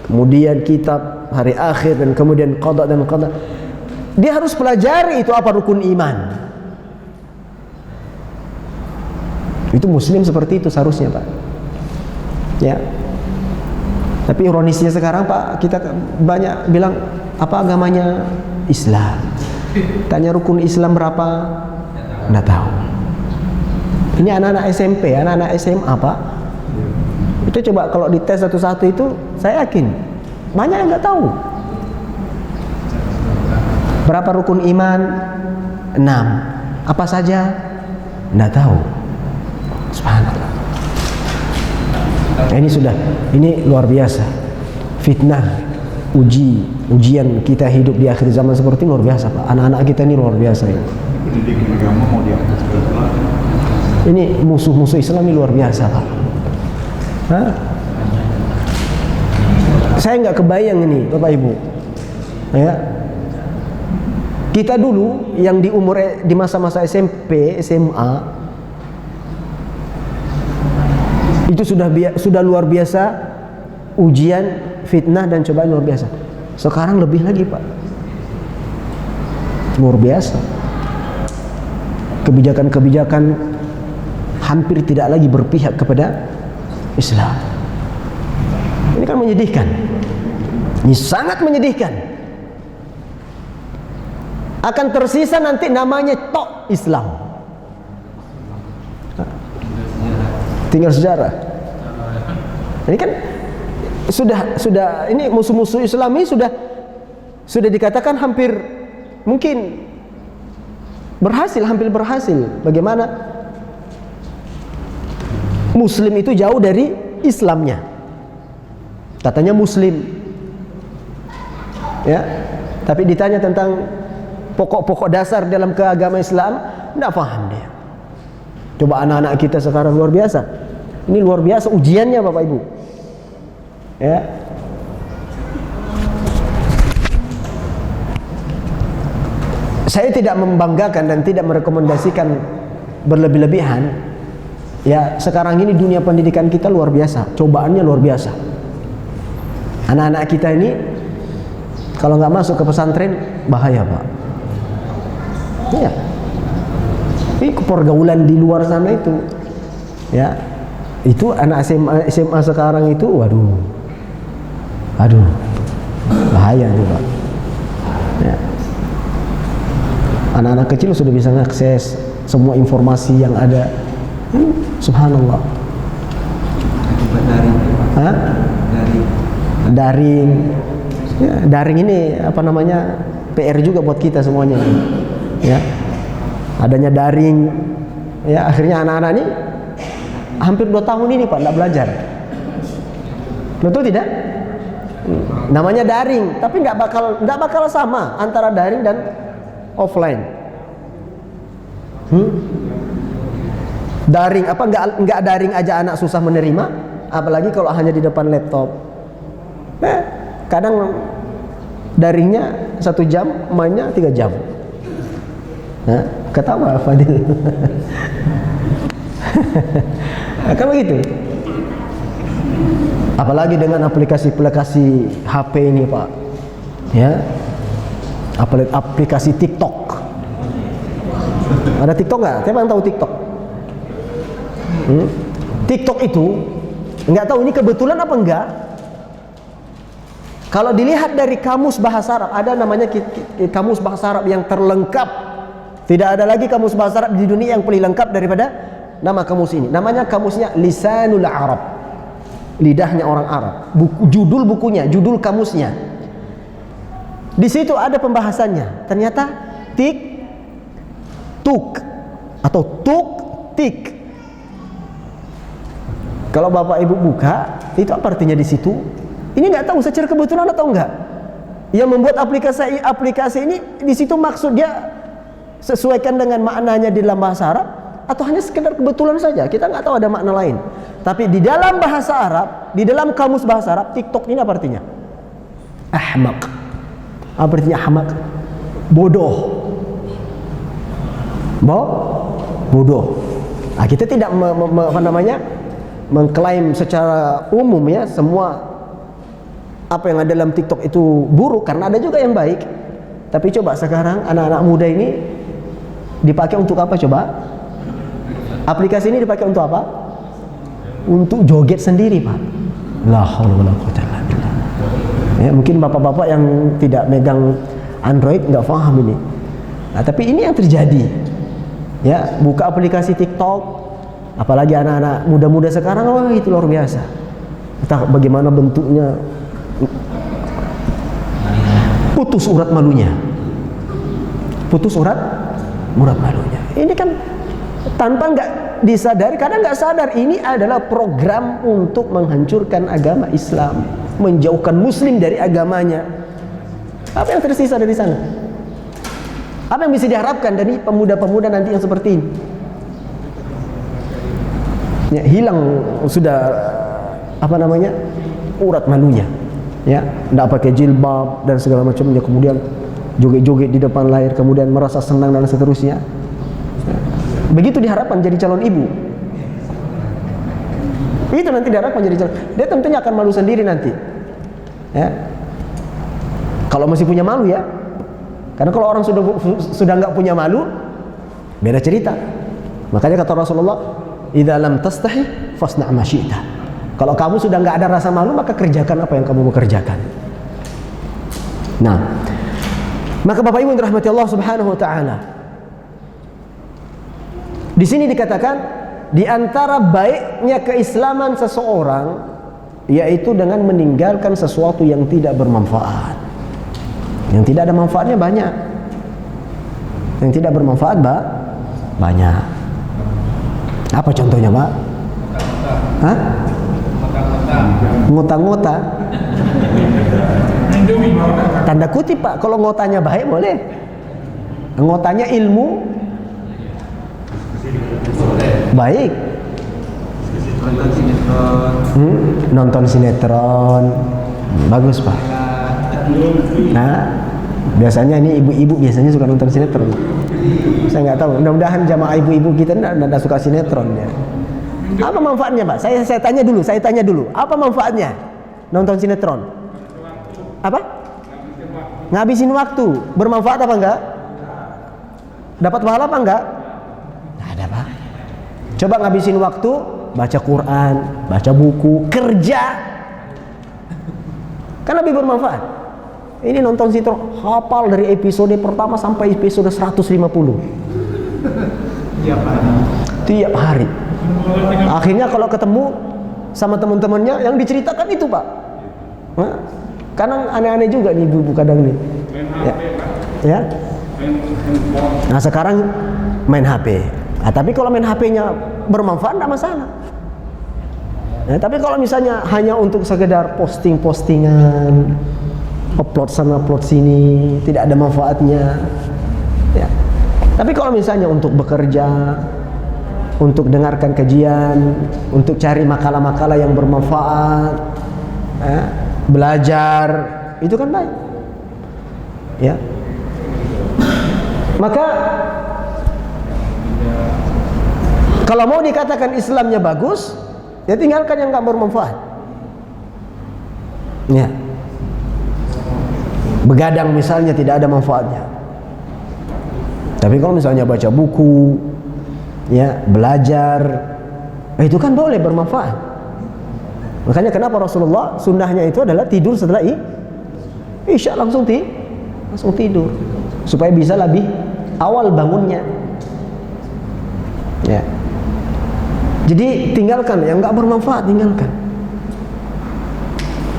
kemudian kitab, hari akhir, dan kemudian qada dan qadar. Dia harus pelajari itu apa rukun iman. Itu muslim seperti itu seharusnya, Pak. Ya. Tapi ironisnya sekarang, Pak, kita banyak bilang apa agamanya Islam. Tanya rukun Islam berapa? Enggak tahu. Ini anak-anak SMP, anak-anak SMA, Pak. Itu coba kalau dites satu-satu itu, saya yakin banyak yang nggak tahu. Berapa rukun iman? 6. Apa saja? Nggak tahu. Subhanallah. Nah, ini luar biasa. Fitnah, ujian kita hidup di akhir zaman seperti ini luar biasa, Pak. Anak-anak kita ini luar biasa ya. Ini musuh-musuh Islam ini luar biasa, Pak. Hah? Saya nggak kebayang ini, Bapak Ibu. Ya. Kita dulu yang di masa-masa SMP, SMA, itu sudah luar biasa ujian, fitnah dan cobaan luar biasa. Sekarang lebih lagi, Pak. Luar biasa. Kebijakan-kebijakan hampir tidak lagi berpihak kepada Islam. Ini kan menyedihkan. Ini sangat menyedihkan. Akan tersisa nanti namanya tok Islam. Tinggal sejarah. Ini kan sudah ini musuh-musuh Islam ini sudah dikatakan hampir mungkin Berhasil, hampir berhasil. Bagaimana Muslim itu jauh dari Islamnya. Katanya Muslim, ya. Tapi ditanya tentang pokok-pokok dasar dalam keagama Islam, tidak paham dia. Coba anak-anak kita sekarang luar biasa. Ini luar biasa ujiannya Bapak Ibu. Ya. Saya tidak membanggakan dan tidak merekomendasikan berlebih-lebihan. Ya, sekarang ini dunia pendidikan kita luar biasa, cobaannya luar biasa. Anak-anak kita ini kalau nggak masuk ke pesantren bahaya, Pak. Iya. Ini pergaulan di luar sana itu, ya, itu anak SMA sekarang itu, waduh, bahaya itu, Pak. Ya. Anak-anak kecil sudah bisa mengakses semua informasi yang ada. Subhanallah. Hah? Daring. Ya, daring ini apa namanya? PR juga buat kita semuanya. Ya. Adanya daring. Ya, akhirnya anak-anak ini hampir 2 tahun ini Pak tidak belajar. Betul tidak? Namanya daring, tapi nggak bakal sama antara daring dan offline. Daring apa nggak daring aja anak susah menerima, apalagi kalau hanya di depan laptop. Kadang daringnya 1 jam, mainnya 3 jam. Ketawa Fadil. Kan begitu. Apalagi dengan aplikasi-aplikasi HP ini Pak, ya. Aplikasi TikTok. Ada TikTok nggak? Siapa yang tahu TikTok? TikTok itu nggak tahu ini kebetulan apa enggak. Kalau dilihat dari kamus bahasa Arab, ada namanya kamus bahasa Arab yang terlengkap. Tidak ada lagi kamus bahasa Arab di dunia yang paling lengkap daripada nama kamus ini. Namanya kamusnya Lisanul Arab, lidahnya orang Arab. Judul bukunya, judul kamusnya. Di situ ada pembahasannya. Ternyata tuk atau tik. Kalau Bapak Ibu buka, itu apa artinya di situ? Ini nggak tahu secara kebetulan atau enggak. Yang membuat aplikasi ini di situ maksud dia sesuaikan dengan maknanya di dalam bahasa Arab atau hanya sekedar kebetulan saja? Kita nggak tahu ada makna lain. Tapi di dalam bahasa Arab, di dalam kamus bahasa Arab, TikTok ini apa artinya? Ahmaq. Apa artinya ahmaq? Bodoh. Bodoh. Nah, kita tidak mengklaim secara umum ya semua apa yang ada dalam TikTok itu buruk, karena ada juga yang baik. Tapi coba sekarang anak-anak muda ini dipakai untuk apa coba? Aplikasi ini dipakai untuk apa? Untuk joget sendiri, Pak. La haula wala quwwata illa billah. Ya, mungkin bapak-bapak yang tidak megang Android nggak paham ini. Nah, tapi ini yang terjadi. Ya, buka aplikasi TikTok, apalagi anak-anak muda-muda sekarang, wah itu luar biasa. Entah bagaimana bentuknya, putus urat malunya. Ini kan tanpa nggak disadari, kadang nggak sadar ini adalah program untuk menghancurkan agama Islam, menjauhkan Muslim dari agamanya. Apa yang tersisa dari sana? Apa yang bisa diharapkan dari pemuda-pemuda nanti yang seperti ini? Ya, hilang sudah urat malunya. Ya, tidak pakai jilbab dan segala macamnya, kemudian joget-joget di depan layar, kemudian merasa senang dan seterusnya. Begitu diharapkan jadi calon ibu. Itu nanti diharapkan jadi calon. Dia tentunya akan malu sendiri nanti. Ya. Kalau masih punya malu ya. Karena kalau orang sudah nggak punya malu, beda cerita. Makanya kata Rasulullah, "Idza lam tastahi fasna' ma syi'ta." Kalau kamu sudah nggak ada rasa malu, maka kerjakan apa yang kamu mau kerjakan. Nah, maka Bapak Ibu yang dirahmati Allah Subhanahu wa taala, di sini dikatakan di antara baiknya keislaman seseorang yaitu dengan meninggalkan sesuatu yang tidak bermanfaat. Yang tidak ada manfaatnya banyak. Yang tidak bermanfaat banyak. Apa contohnya, Pak? Hah? Ngota-ngota. Tanda kutip, Pak. Kalau ngotanya baik boleh. Ngotanya ilmu baik. Nonton sinetron. Bagus, Pak. Nah, biasanya ini ibu-ibu biasanya suka nonton sinetron. Saya nggak tahu. Mudah-mudahan jamaah ibu-ibu kita tidak suka sinetron ya. Apa manfaatnya, Pak? Saya tanya dulu. Apa manfaatnya nonton sinetron? Apa? Ngabisin waktu. Bermanfaat apa enggak? Dapat pahala apa enggak? Nggak ada, Pak. Coba ngabisin waktu baca Quran, baca buku, kerja. Kan lebih bermanfaat. Ini nonton sinetron, hafal dari episode pertama sampai episode 150. Tiap hari. Akhirnya kalau ketemu sama teman-temannya yang diceritakan itu, Pak. Nah, kadang aneh-aneh juga nih ibu-ibu kadang nih. Ya. Nah, sekarang main HP. Nah, tapi kalau main HP-nya bermanfaat tidak masalah. Nah, tapi kalau misalnya hanya untuk sekedar posting-postingan, upload sana upload sini, tidak ada manfaatnya ya. Tapi kalau misalnya untuk bekerja, untuk dengarkan kajian, untuk cari makalah-makalah yang bermanfaat ya, belajar, itu kan baik ya. Maka kalau mau dikatakan Islamnya bagus, ya tinggalkan yang nggak bermanfaat ya. Begadang misalnya tidak ada manfaatnya. Tapi kalau misalnya baca buku, ya belajar, itu kan boleh bermanfaat. Makanya kenapa Rasulullah sunnahnya itu adalah tidur setelah Isya langsung tidur, supaya bisa lebih awal bangunnya. Ya. Jadi tinggalkan yang nggak bermanfaat, tinggalkan.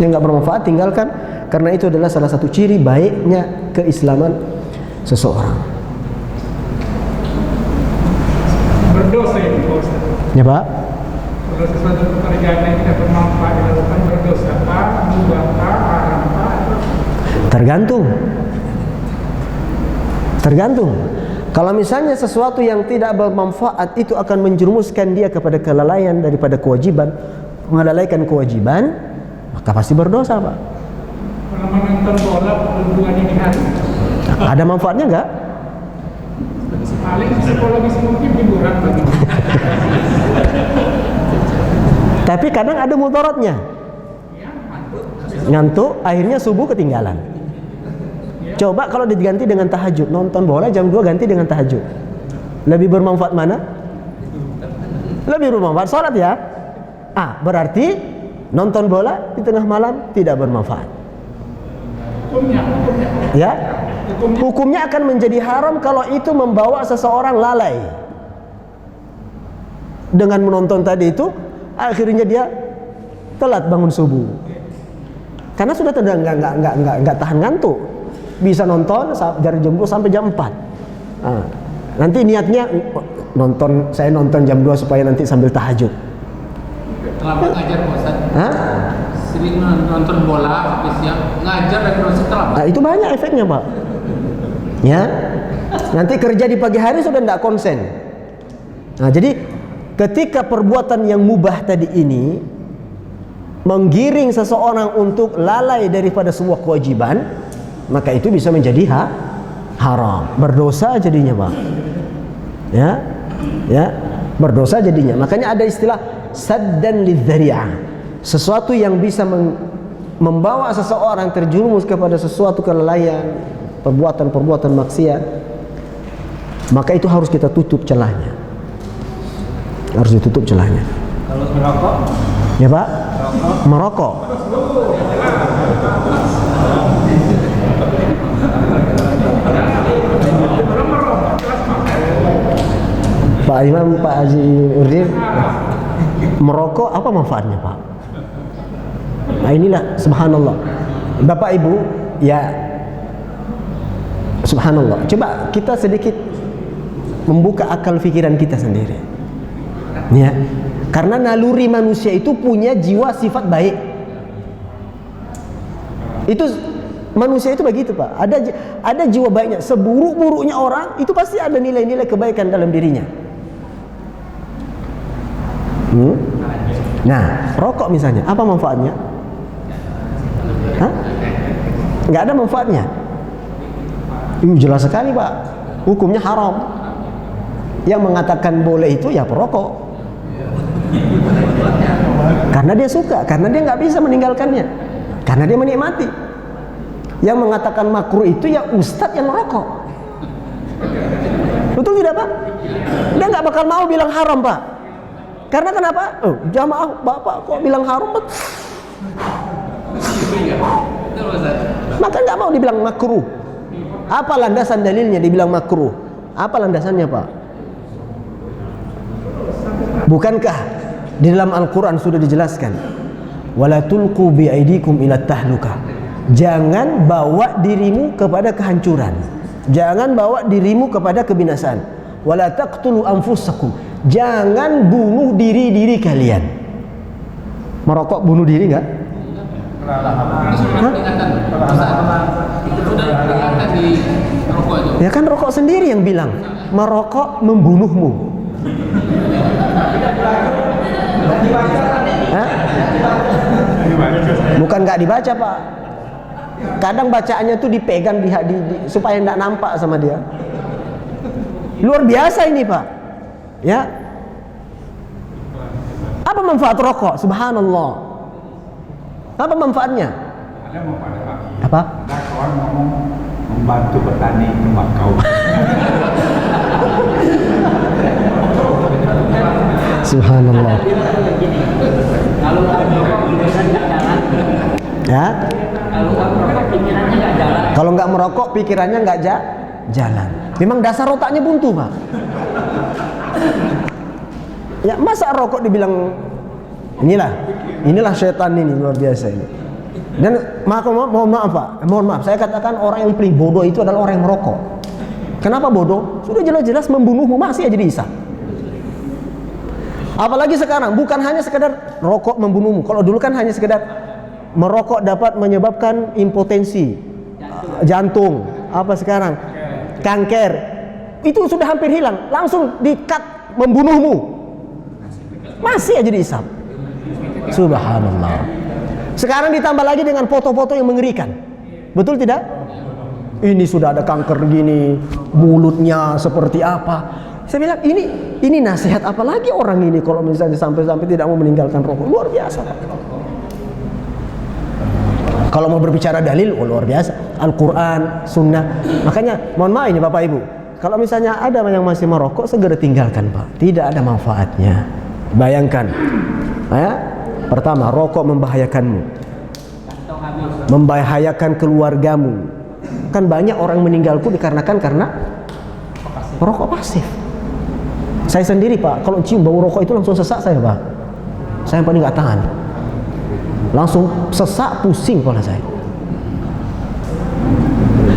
Yang nggak bermanfaat tinggalkan. Karena itu adalah salah satu ciri baiknya keislaman seseorang. Berdosa ya, Ustaz. Ya, Pak. Kalau sesuatu pekerjaan yang tidak bermanfaat dilakukan berdosa, Pak, mubah, Pak, haram, Pak. Tergantung. Kalau misalnya sesuatu yang tidak bermanfaat itu akan menjerumuskan dia kepada kelalaian daripada kewajiban, melalaikan kewajiban, maka pasti berdosa, Pak. Kalau menonton bola dua dini hari, ada manfaatnya enggak? paling psikologis mungkin hiburan bagi. Tapi kadang ada mudaratnya. Ngantuk, akhirnya subuh ketinggalan. Coba kalau diganti dengan tahajud, nonton bola jam 2 ganti dengan tahajud. Lebih bermanfaat mana? Lebih bermanfaat salat ya. Berarti nonton bola di tengah malam tidak bermanfaat. Hukumnya. Ya. Hukumnya akan menjadi haram kalau itu membawa seseorang lalai. Dengan menonton tadi itu, akhirnya dia telat bangun subuh. Karena sudah nggak tahan ngantuk. Bisa nonton dari jam 2 sampai jam 4. Nanti niatnya saya nonton jam 2 supaya nanti sambil tahajud. Terlambat ngajar Pak Ustaz. Sering nonton bola habis siang ngajar dan terus terlambat. Itu banyak efeknya, Pak. Ya. Nanti kerja di pagi hari sudah tidak konsen. Jadi ketika perbuatan yang mubah tadi ini menggiring seseorang untuk lalai daripada sebuah kewajiban, maka itu bisa menjadi haram, berdosa jadinya, Pak. Ya, berdosa jadinya. Makanya ada istilah saddan lidzari'ah. Sesuatu yang bisa membawa seseorang terjerumus kepada sesuatu kelalaian, perbuatan-perbuatan maksiat, maka itu harus kita tutup celahnya. Harus ditutup celahnya. Kalau merokok? Ya, Pak? Merokok. Pak Imam, Pak Haji Urdin, merokok apa manfaatnya, Pak? Nah, inilah subhanallah. Bapak Ibu, ya Subhanallah. Coba kita sedikit membuka akal pikiran kita sendiri. Ya. Karena naluri manusia itu punya jiwa sifat baik. Itu manusia itu begitu, Pak. Ada jiwa baiknya. Seburuk-buruknya orang itu pasti ada nilai-nilai kebaikan dalam dirinya. Nah, rokok misalnya, apa manfaatnya? Hah? Nggak ada manfaatnya. Jelas sekali, Pak. Hukumnya haram. Yang mengatakan boleh itu ya perokok. Karena dia suka, karena dia nggak bisa meninggalkannya, karena dia menikmati. Yang mengatakan makruh itu ya ustadz yang merokok. Betul tidak, Pak? Dia nggak bakal mau bilang haram, Pak. Karena kenapa? Jamaah Bapak kok bilang haram, Pak? Maka nggak mau dibilang makruh. Apa landasan dalilnya dibilang makruh? Apa landasannya, Pak? Bukankah di dalam Al-Quran sudah dijelaskan, wala tulqu biaidikum ila tahlukah, jangan bawa dirimu kepada kehancuran, jangan bawa dirimu kepada kebinasaan. Wala taqtulu anfusakum, jangan bunuh diri kalian. Merokok bunuh diri enggak? Ya kan rokok sendiri yang bilang merokok membunuhmu. Hah? Bukan nggak dibaca, Pak. Kadang bacaannya tuh dipegang supaya nggak nampak sama dia. Luar biasa ini, Pak. Ya. Apa manfaat rokok? Subhanallah. Apa manfaatnya? Ada manfaat, Pak. Apa? Ada kawan ngomong membantu petani tembakau. Subhanallah. Kalau merokok pikirannya nggak jalan. Ya. Kalau nggak merokok pikirannya nggak jalan. Kalau nggak merokok pikirannya nggak jalan. Memang dasar otaknya buntu, Pak. Ya masa rokok dibilang inilah setan ini luar biasa ini. Dan mohon maaf, Pak. Mohon maaf, saya katakan orang yang paling bodoh itu adalah orang yang merokok. Kenapa bodoh? Sudah jelas-jelas membunuhmu, masih aja dihisap. Apalagi sekarang, bukan hanya sekedar rokok membunuhmu. Kalau dulu kan hanya sekedar merokok dapat menyebabkan impotensi, jantung. Apa sekarang? Kanker. Itu sudah hampir hilang. Langsung di-cut membunuhmu. Masih aja dihisap. Subhanallah. Sekarang ditambah lagi dengan foto-foto yang mengerikan. Betul tidak? Ini sudah ada kanker gini, mulutnya seperti apa. Saya bilang ini nasihat apa lagi orang ini kalau misalnya sampai-sampai tidak mau meninggalkan rokok. Luar biasa, Pak. Kalau mau berbicara dalil, luar biasa. Al-Quran, Sunnah. Makanya mohon maaf ini Bapak Ibu, kalau misalnya ada yang masih merokok, segera tinggalkan, Pak. Tidak ada manfaatnya. Bayangkan, ya, pertama rokok membahayakanmu, membahayakan keluargamu. Kan banyak orang meninggalku dikarenakan karena merokok pasif. Saya sendiri, Pak, kalau cium bau rokok itu langsung sesak saya, Pak. Saya paling nggak tahan. Langsung sesak, pusing kepala saya.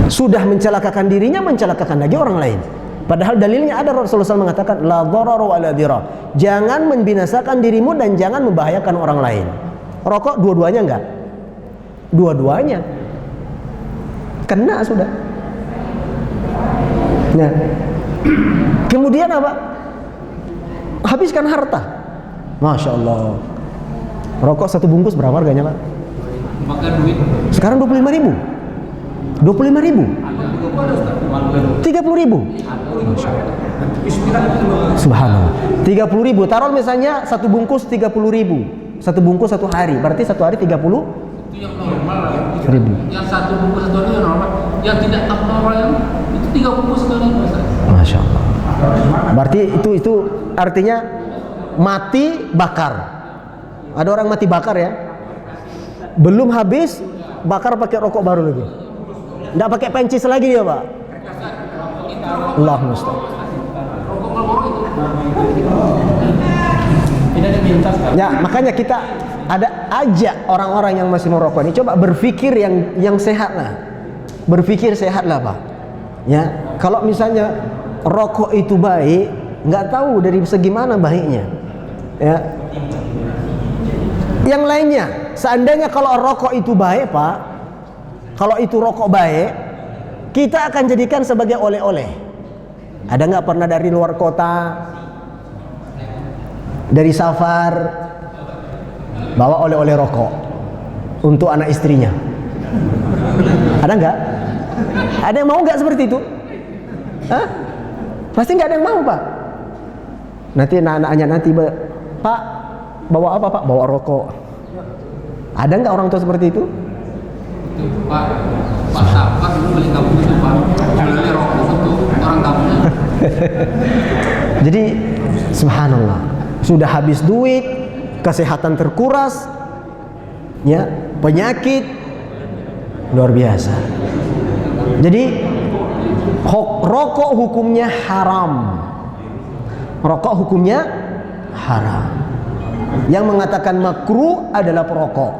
Sudah mencelakakan dirinya, mencelakakan lagi orang lain. Padahal dalilnya ada, Rasulullah SAW mengatakan la dharar wa la dirar. Jangan membinasakan dirimu dan jangan membahayakan orang lain. Rokok dua-duanya enggak? Dua-duanya. Kena sudah. Nah, kemudian apa? Habiskan harta. Masya Allah. Rokok satu bungkus berapa harganya, Pak? Makan duit. Sekarang 25.000. 25.000. 30.000. Subhanallah. 30.000. Taruh misalnya satu bungkus 30.000. Satu bungkus satu hari. Berarti satu hari 30. Itu yang normal. Yang satu bungkus satu hari yang normal. Yang tidak abnormal itu 3 bungkus sekali. Masya Allah. Berarti itu artinya mati bakar. Ada orang mati bakar ya. Belum habis bakar pakai rokok baru lagi. Nggak pakai pencis lagi dia, Pak. Allah musta'an. Ya, makanya kita ada ajak orang-orang yang masih merokok ini coba berpikir yang sehat lah. Berpikir sehat lah, Pak. Ya, kalau misalnya rokok itu baik, nggak tahu dari segi mana baiknya. Ya. Yang lainnya, seandainya kalau rokok itu baik, Pak, kalau itu rokok baik, kita akan jadikan sebagai oleh-oleh. Ada nggak pernah dari luar kota, dari safar, bawa oleh-oleh rokok untuk anak istrinya? Ada nggak? Ada yang mau nggak seperti itu? Hah? Pasti nggak ada yang mau, Pak. Nanti anak-anaknya nanti, Pak, bawa apa, Pak? Bawa rokok. Ada nggak orang tua seperti itu? Pak Safar dulu beli kampung itu, Pak, jualnya rokok untuk orang kampungnya. Jadi subhanallah, sudah habis duit, kesehatan terkuras, ya, penyakit luar biasa. Jadi rokok hukumnya haram. Rokok hukumnya haram. Yang mengatakan makruh adalah perokok.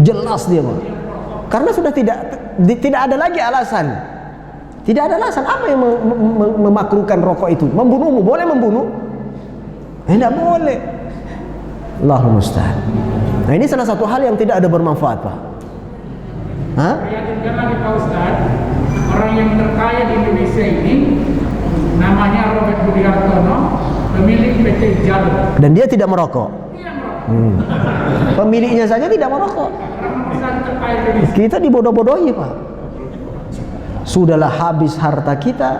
Jelas dia, Pak. Karena sudah tidak ada lagi alasan. Tidak ada alasan apa yang memakruhkan rokok itu. Membunuhmu, boleh membunuh? Tidak boleh. Allahumma musta'an. Nah, ini salah satu hal yang tidak ada bermanfaat, Pak. Hah? Yang lagi Pak Ustaz, orang yang terkaya di Indonesia ini namanya Robert Budi Hartono, pemilik PT Jalur. Dan dia tidak merokok. Pemiliknya saja tidak merokok. Kita dibodoh-bodohi, Pak. Sudahlah habis harta kita,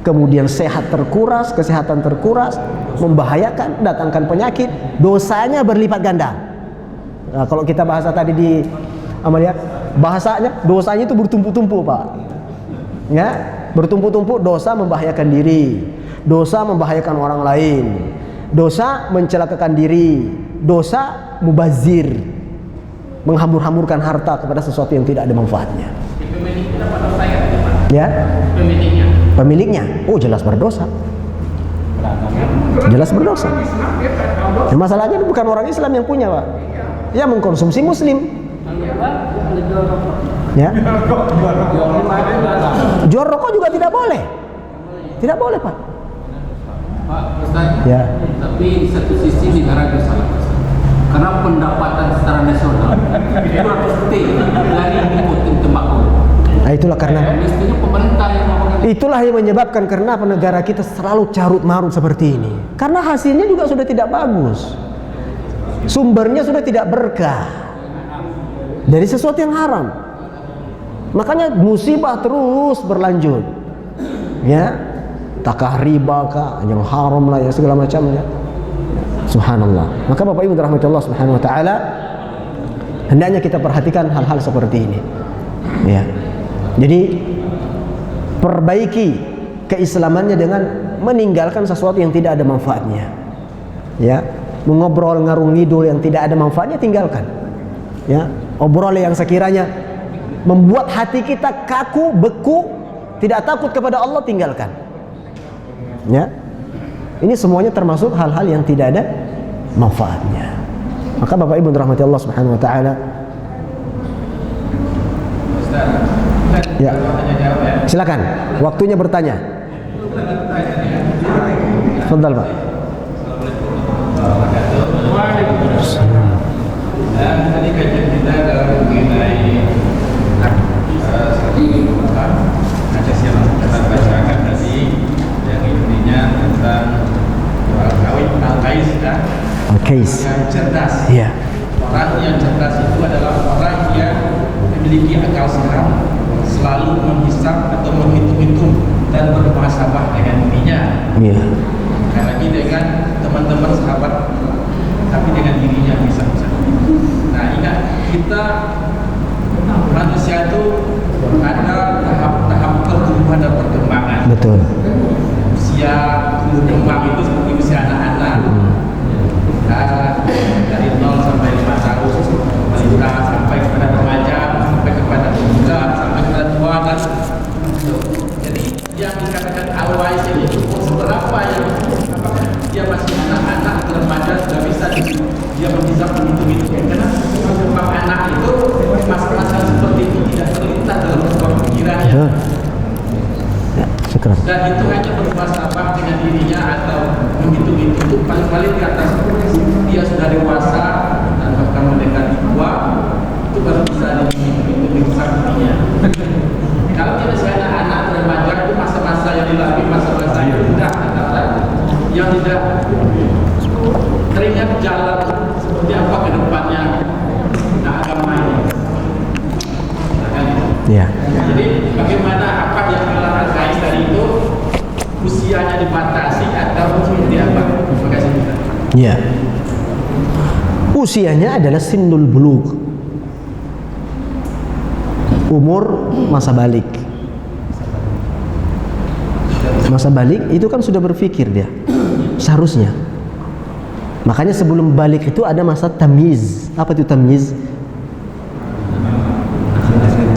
kemudian sehat terkuras, kesehatan terkuras, membahayakan, datangkan penyakit, dosanya berlipat ganda. Nah, kalau kita bahasa tadi di Amalia, bahasanya dosanya itu bertumpuk-tumpuk, Pak. Ya, bertumpuk-tumpuk, dosa membahayakan diri, dosa membahayakan orang lain, dosa mencelakakan diri, dosa mubazir, menghambur-hamburkan harta kepada sesuatu yang tidak ada manfaatnya. Pemiliknya pada saya, Pak. Ya? Pemiliknya, oh jelas berdosa. Jelas berdosa. Ya, masalahnya bukan orang Islam yang punya, Pak. Ya, mengkonsumsi Muslim. Ya. Jual rokok juga tidak boleh. Tidak boleh, Pak. Pak Ustaz, Ya. tapi di satu sisi negara itu salah. Karena pendapatan secara nasional itu 200 T dari nikotin tembakau. Nah, itulah karena Mestinya pemerintah yang melakukan. itulah yang menyebabkan kenapa negara kita selalu carut marut seperti ini. Karena hasilnya juga sudah tidak bagus. Sumbernya sudah tidak berkah. Dari sesuatu yang haram. Makanya musibah terus berlanjut. Ya. Takah riba kah, yang haram lah, ya segala macamnya. Subhanallah. Maka Bapak Ibu dirahmati Allah Subhanahu wa taala, hendaknya kita perhatikan hal-hal seperti ini. Ya. Jadi perbaiki keislamannya dengan meninggalkan sesuatu yang tidak ada manfaatnya. Ya, mengobrol ngarung ngidul yang tidak ada manfaatnya tinggalkan. Ya, obrol yang sekiranya membuat hati kita kaku, beku, tidak takut kepada Allah tinggalkan. Ya. Ini semuanya termasuk hal-hal yang tidak ada manfaatnya. Maka Bapak Ibu dirahmati Allah Subhanahu wa taala. Ya. Silakan, waktunya bertanya. Fadhal, Pak. Dan tadi kajian kita dalam mengenai kajian yang kita bacakan tadi yang intinya tentang al-kais dan yang cerdas. Iya. Orang yang cerdas itu adalah orang yang memiliki akal sehat, selalu menghisap atau menghitung-hitung dan bermuhasabah dengan dirinya. Iya. Bukan lagi dengan teman-teman sahabat, tapi dengan dirinya bisa. Nah, ingat, kita manusia itu ada tahap-tahap pertumbuhan dan perkembangan. Betul. Usia tumbuh kembang itu seperti usia anak-anak. Dari 0 sampai 5 tahun, balita sampai kepada remaja, sampai kepada pemuda, sampai kepada tua dan jadi yang dikatakan al-wais ini seberapa yang apakah dia masih anak-anak atau remaja sudah bisa dia bisa menghitung-hitung. Karena perkembangan anak itu masa-masa seperti itu tidak terlintas dalam sebuah pikirannya. dan hitungannya bermuasabah dengan dirinya atau menghitung itu paling-paling di atas dia sudah dewasa dan bahkan mendekati tua, itu baru bisa dihitung saktinya. Kalau kita sebagai anak remaja itu masa-masa yang dilalui, masa-masa yang mudah yang tidak teringat jalan seperti apa ke depannya agama ini. Ya. Jadi bagaimana apa yang terkait dari itu usianya dibatasi atau seperti apa? Terima kasih. Ya. Usianya adalah sinnul bulugh. Umur masa balik. Masa balik itu kan sudah berpikir dia. Seharusnya. Makanya sebelum balik itu ada masa tamyiz. Apa itu tamyiz?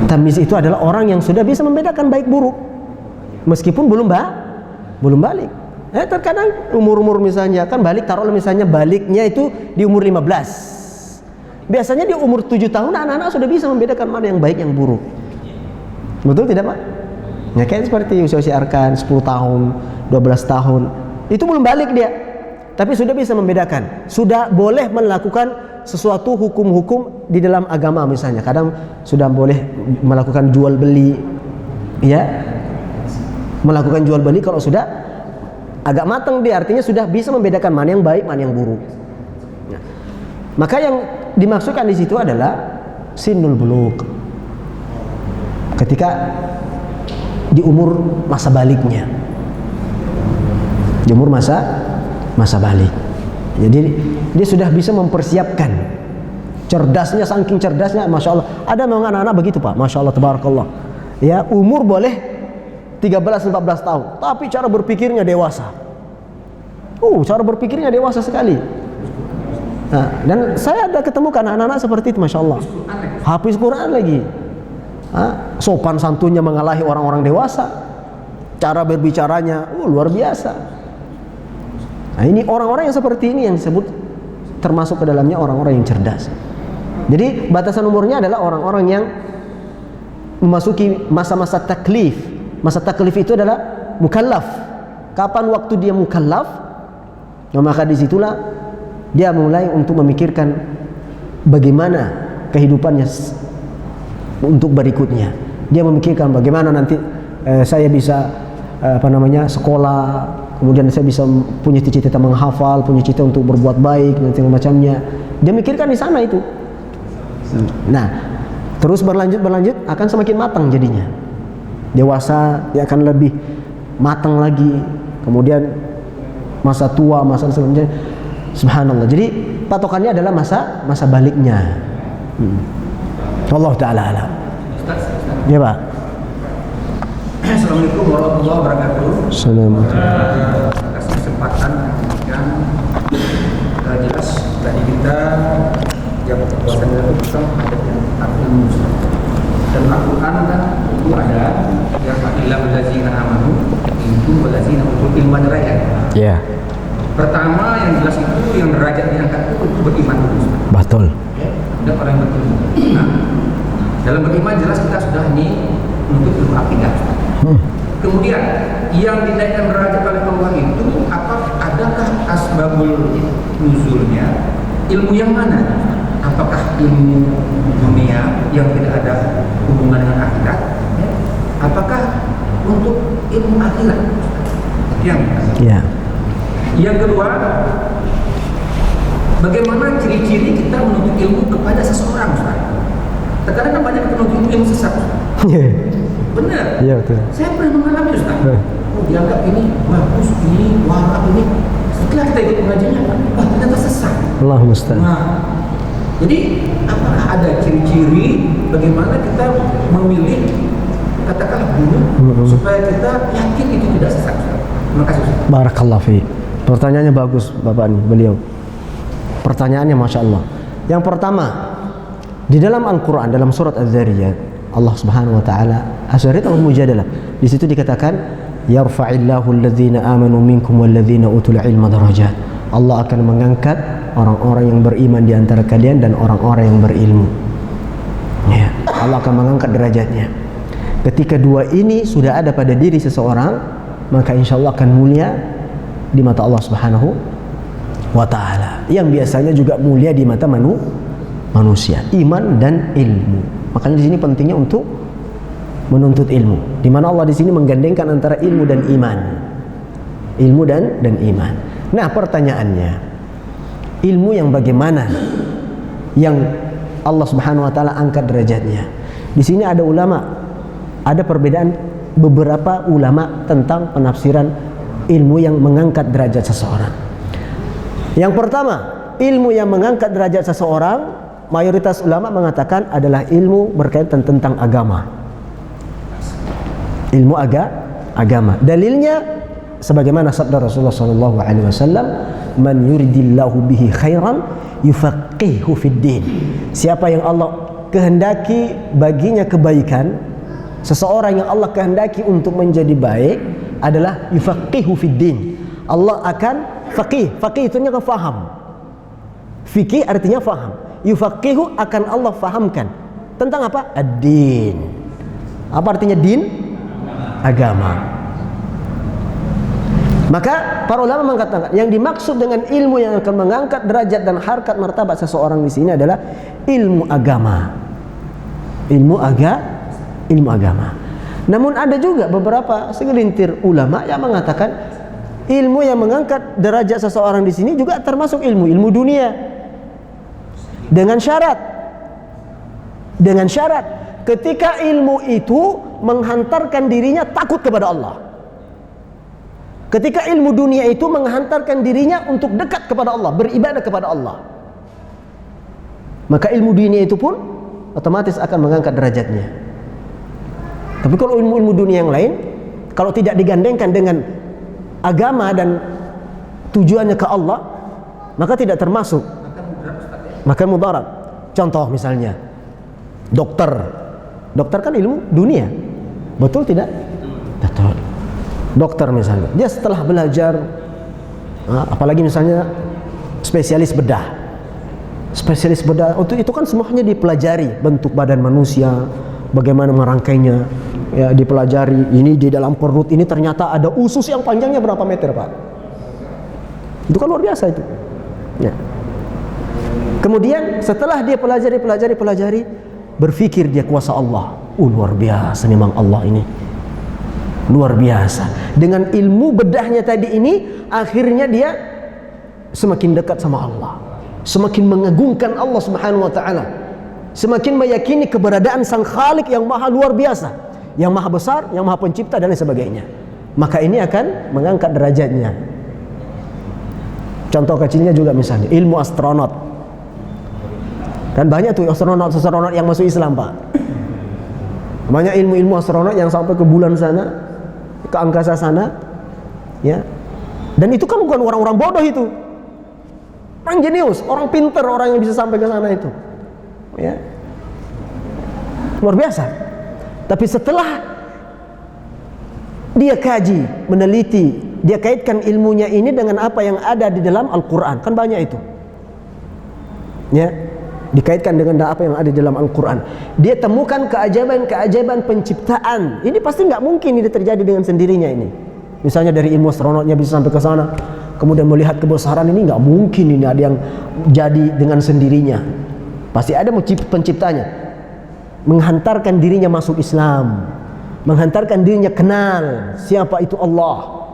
Tamyiz itu adalah orang yang sudah bisa membedakan baik buruk meskipun belum balik. Terkadang umur-umur misalnya kan balik, taruhlah misalnya baliknya itu di umur 15. Biasanya di umur 7 tahun anak-anak sudah bisa membedakan mana yang baik yang buruk. Betul tidak, Pak? Ya kayak seperti usia-usia Arkan 10 tahun, 12 tahun. Itu belum balik dia. Tapi sudah bisa membedakan. Sudah boleh melakukan sesuatu hukum-hukum di dalam agama misalnya. Kadang sudah boleh melakukan jual beli, ya, melakukan jual beli kalau sudah agak matang dia, artinya sudah bisa membedakan mana yang baik, mana yang buruk. Ya. Maka yang dimaksudkan di situ adalah sinnul bulugh, ketika di umur masa baliknya, di umur masa balik. Jadi dia sudah bisa mempersiapkan. Cerdasnya, saking cerdasnya, masya Allah. Ada memang anak-anak begitu, Pak, masya Allah, tabarakallah. Ya, umur boleh 13-14 tahun, tapi cara berpikirnya dewasa. Cara berpikirnya dewasa sekali. Nah, dan saya ada ketemukan anak-anak seperti itu, masya Allah. Hafiz Quran lagi. Sopan santunnya mengalahi orang-orang dewasa. Cara berbicaranya, luar biasa. Nah, ini orang-orang yang seperti ini yang disebut termasuk ke dalamnya orang-orang yang cerdas. Jadi batasan umurnya adalah orang-orang yang memasuki masa-masa taklif. Masa taklif itu adalah mukallaf. Kapan waktu dia mukallaf? Maka disitulah dia mulai untuk memikirkan bagaimana kehidupannya untuk berikutnya. Dia memikirkan bagaimana nanti saya bisa sekolah, kemudian saya bisa punya cita-cita menghafal, punya cita untuk berbuat baik dan macamnya. Dia mikirkan di sana itu. Nah, terus berlanjut akan semakin matang jadinya. Dewasa dia akan lebih matang lagi. Kemudian masa tua, masa selanjutnya. Subhanallah. Jadi patokannya adalah masa baliknya. Allah taala alam. Ya, Pak. Assalamualaikum warahmatullahi wabarakatuh. Assalamualaikum. Atas kesempatan yang jelas tadi kita yang berpuasa itu kita ada yang Al-Quran. Dan Al-Quran kan itu ada yang fa'ilah wallazina amanu minkum wallazina utul ilma derajat. Ya. Pertama yang jelas itu yang derajat diangkat itu beriman dulu. Betul. Ya, ada orang yang beriman. Nah, dalam beriman jelas kita sudah ini menuntut ilmu akidah. Kemudian yang dinaikkan derajat oleh Allah itu adakah asbabul nuzulnya? Ilmu yang mana? Apakah ilmu dunia yang tidak ada hubungan dengan akhirat? Ya? Apakah untuk ilmu akhirat? Yang kedua, bagaimana ciri-ciri kita menuntut ilmu kepada seseorang? Terkadang banyak kita menuntut ilmu sesat. Benar. Iya, betul. Saya pernah mengalami, Ustaz. Dianggap ini bagus, ini warak, ini. Setelah kita ikut pengajiannya, ternyata sesat. Allah musta'an. Nah, jadi apakah ada ciri-ciri bagaimana kita memilih katakanlah guru supaya kita yakin itu tidak sesat? Terima kasih, Ustaz. Barakallah fi. Pertanyaannya bagus, Bapak ini, beliau. Pertanyaannya Masya Allah. Yang pertama, di dalam Al-Quran, dalam surat Az-Zariyat, Allah Subhanahu wa taala, Asy-Syariyat Al-Mujadalah, di situ dikatakan yarfa'illahu alladhina amanu minkum walladzina utul ilma darajat. Allah akan mengangkat orang-orang yang beriman di antara kalian dan orang-orang yang berilmu. Ya, Allah akan mengangkat derajatnya. Ketika dua ini sudah ada pada diri seseorang, maka insya Allah akan mulia di mata Allah Subhanahu wa ta'ala, yang biasanya juga mulia di mata manusia, iman dan ilmu. Makanya di sini pentingnya untuk menuntut ilmu, di mana Allah di sini menggandengkan antara ilmu dan iman. Ilmu dan iman. Nah, pertanyaannya, ilmu yang bagaimana yang Allah Subhanahu wa taala angkat derajatnya? Di sini ada ulama, ada perbedaan beberapa ulama tentang penafsiran ilmu yang mengangkat derajat seseorang. Yang pertama, ilmu yang mengangkat derajat seseorang, mayoritas ulama mengatakan adalah ilmu berkaitan tentang agama. Ilmu agama. Dalilnya sebagaimana sabda Rasulullah sallallahu alaihi wasallam, "Man yuridillahu bihi khairan yufaqihu fid din." Siapa yang Allah kehendaki baginya kebaikan, seseorang yang Allah kehendaki untuk menjadi baik adalah yufaqihu fid din. Allah akan faqih. Faqih itu artinya faham. Fikih artinya faham. Yufaqihu akan Allah fahamkan tentang apa? Ad-din. Apa artinya din? Agama. Maka para ulama mengatakan yang dimaksud dengan ilmu yang akan mengangkat derajat dan harkat martabat seseorang di sini adalah ilmu agama. Ilmu agama. Namun ada juga beberapa segelintir ulama yang mengatakan ilmu yang mengangkat derajat seseorang di sini juga termasuk ilmu dunia. Dengan syarat ketika ilmu itu menghantarkan dirinya takut kepada Allah. Ketika ilmu dunia itu menghantarkan dirinya untuk dekat kepada Allah, beribadah kepada Allah, maka ilmu dunia itu pun otomatis akan mengangkat derajatnya. Tapi kalau ilmu dunia yang lain, kalau tidak digandengkan dengan agama dan tujuannya ke Allah, maka tidak termasuk, maka mudarat. Contoh misalnya dokter kan ilmu dunia, betul tidak? Betul. Dokter misalnya, dia setelah belajar, apalagi misalnya spesialis bedah, itu kan semuanya dipelajari, bentuk badan manusia, bagaimana merangkainya, ya dipelajari. Ini di dalam perut ini ternyata ada usus yang panjangnya berapa meter, Pak? Itu kan luar biasa itu. Ya. Kemudian setelah dia pelajari, berpikir dia kuasa Allah. Luar biasa memang Allah ini. Luar biasa. Dengan ilmu bedahnya tadi ini, akhirnya dia semakin dekat sama Allah, semakin mengagungkan Allah Subhanahu wa taala, semakin meyakini keberadaan Sang Khalik yang maha luar biasa, yang maha besar, yang maha pencipta dan lain sebagainya. Maka ini akan mengangkat derajatnya. Contoh kecilnya juga misalnya ilmu astronot. Kan banyak tuh astronot yang masuk Islam, Pak. Banyak ilmu astronot yang sampai ke bulan sana, ke angkasa sana, ya. Dan itu kan bukan orang-orang bodoh itu, orang jenius, orang pintar, orang yang bisa sampai ke sana itu, ya, luar biasa. Tapi setelah dia kaji, meneliti, dia kaitkan ilmunya ini dengan apa yang ada di dalam Al-Quran, kan banyak itu, ya, dikaitkan dengan apa yang ada di dalam Al-Quran. Dia temukan keajaiban penciptaan. Ini pasti nggak mungkin ini terjadi dengan sendirinya ini. Misalnya dari ilmu astronotnya bisa sampai ke sana, kemudian melihat kebesaran ini, nggak mungkin ini ada yang jadi dengan sendirinya. Pasti ada penciptanya, menghantarkan dirinya masuk Islam, menghantarkan dirinya kenal siapa itu Allah,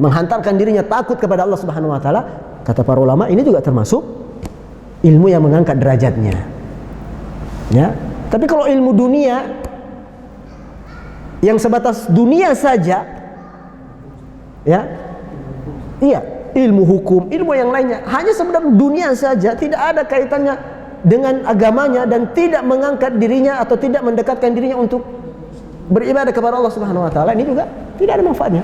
menghantarkan dirinya takut kepada Allah Subhanahu wa taala. Kata para ulama, ini juga termasuk ilmu yang mengangkat derajatnya, ya. Tapi kalau ilmu dunia yang sebatas dunia saja, ya, iya, ilmu hukum, ilmu yang lainnya hanya sekedar dunia saja, tidak ada kaitannya dengan agamanya dan tidak mengangkat dirinya atau tidak mendekatkan dirinya untuk beribadah kepada Allah Subhanahu wa taala, ini juga tidak ada manfaatnya.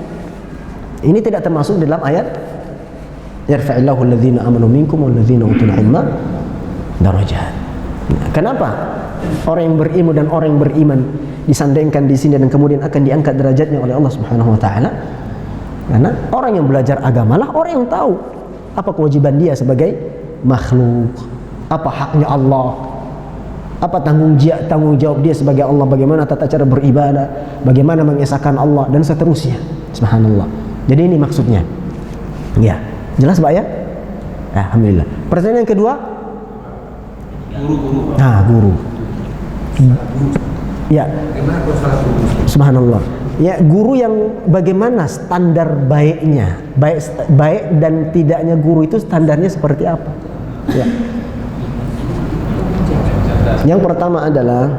Ini tidak termasuk dalam ayat yarfa'illahu alladhina amanu minkum walladhina utul ilma darajat. Kenapa orang yang berilmu dan orang yang beriman disandingkan di sini dan kemudian akan diangkat derajatnya oleh Allah Subhanahu wa taala? Karena orang yang belajar agamalah orang yang tahu apa kewajiban dia sebagai makhluk, apa haknya Allah, Apa tanggung jawab dia sebagai Allah, bagaimana tata cara beribadah, bagaimana mengesahkan Allah, dan seterusnya. Subhanallah. Jadi ini maksudnya. Ya, jelas Pak ya? Alhamdulillah. Pertanyaan yang kedua? Guru. Ya. Subhanallah. Ya, guru yang bagaimana standar baiknya? Baik dan tidaknya guru itu standarnya seperti apa? Ya. Yang pertama adalah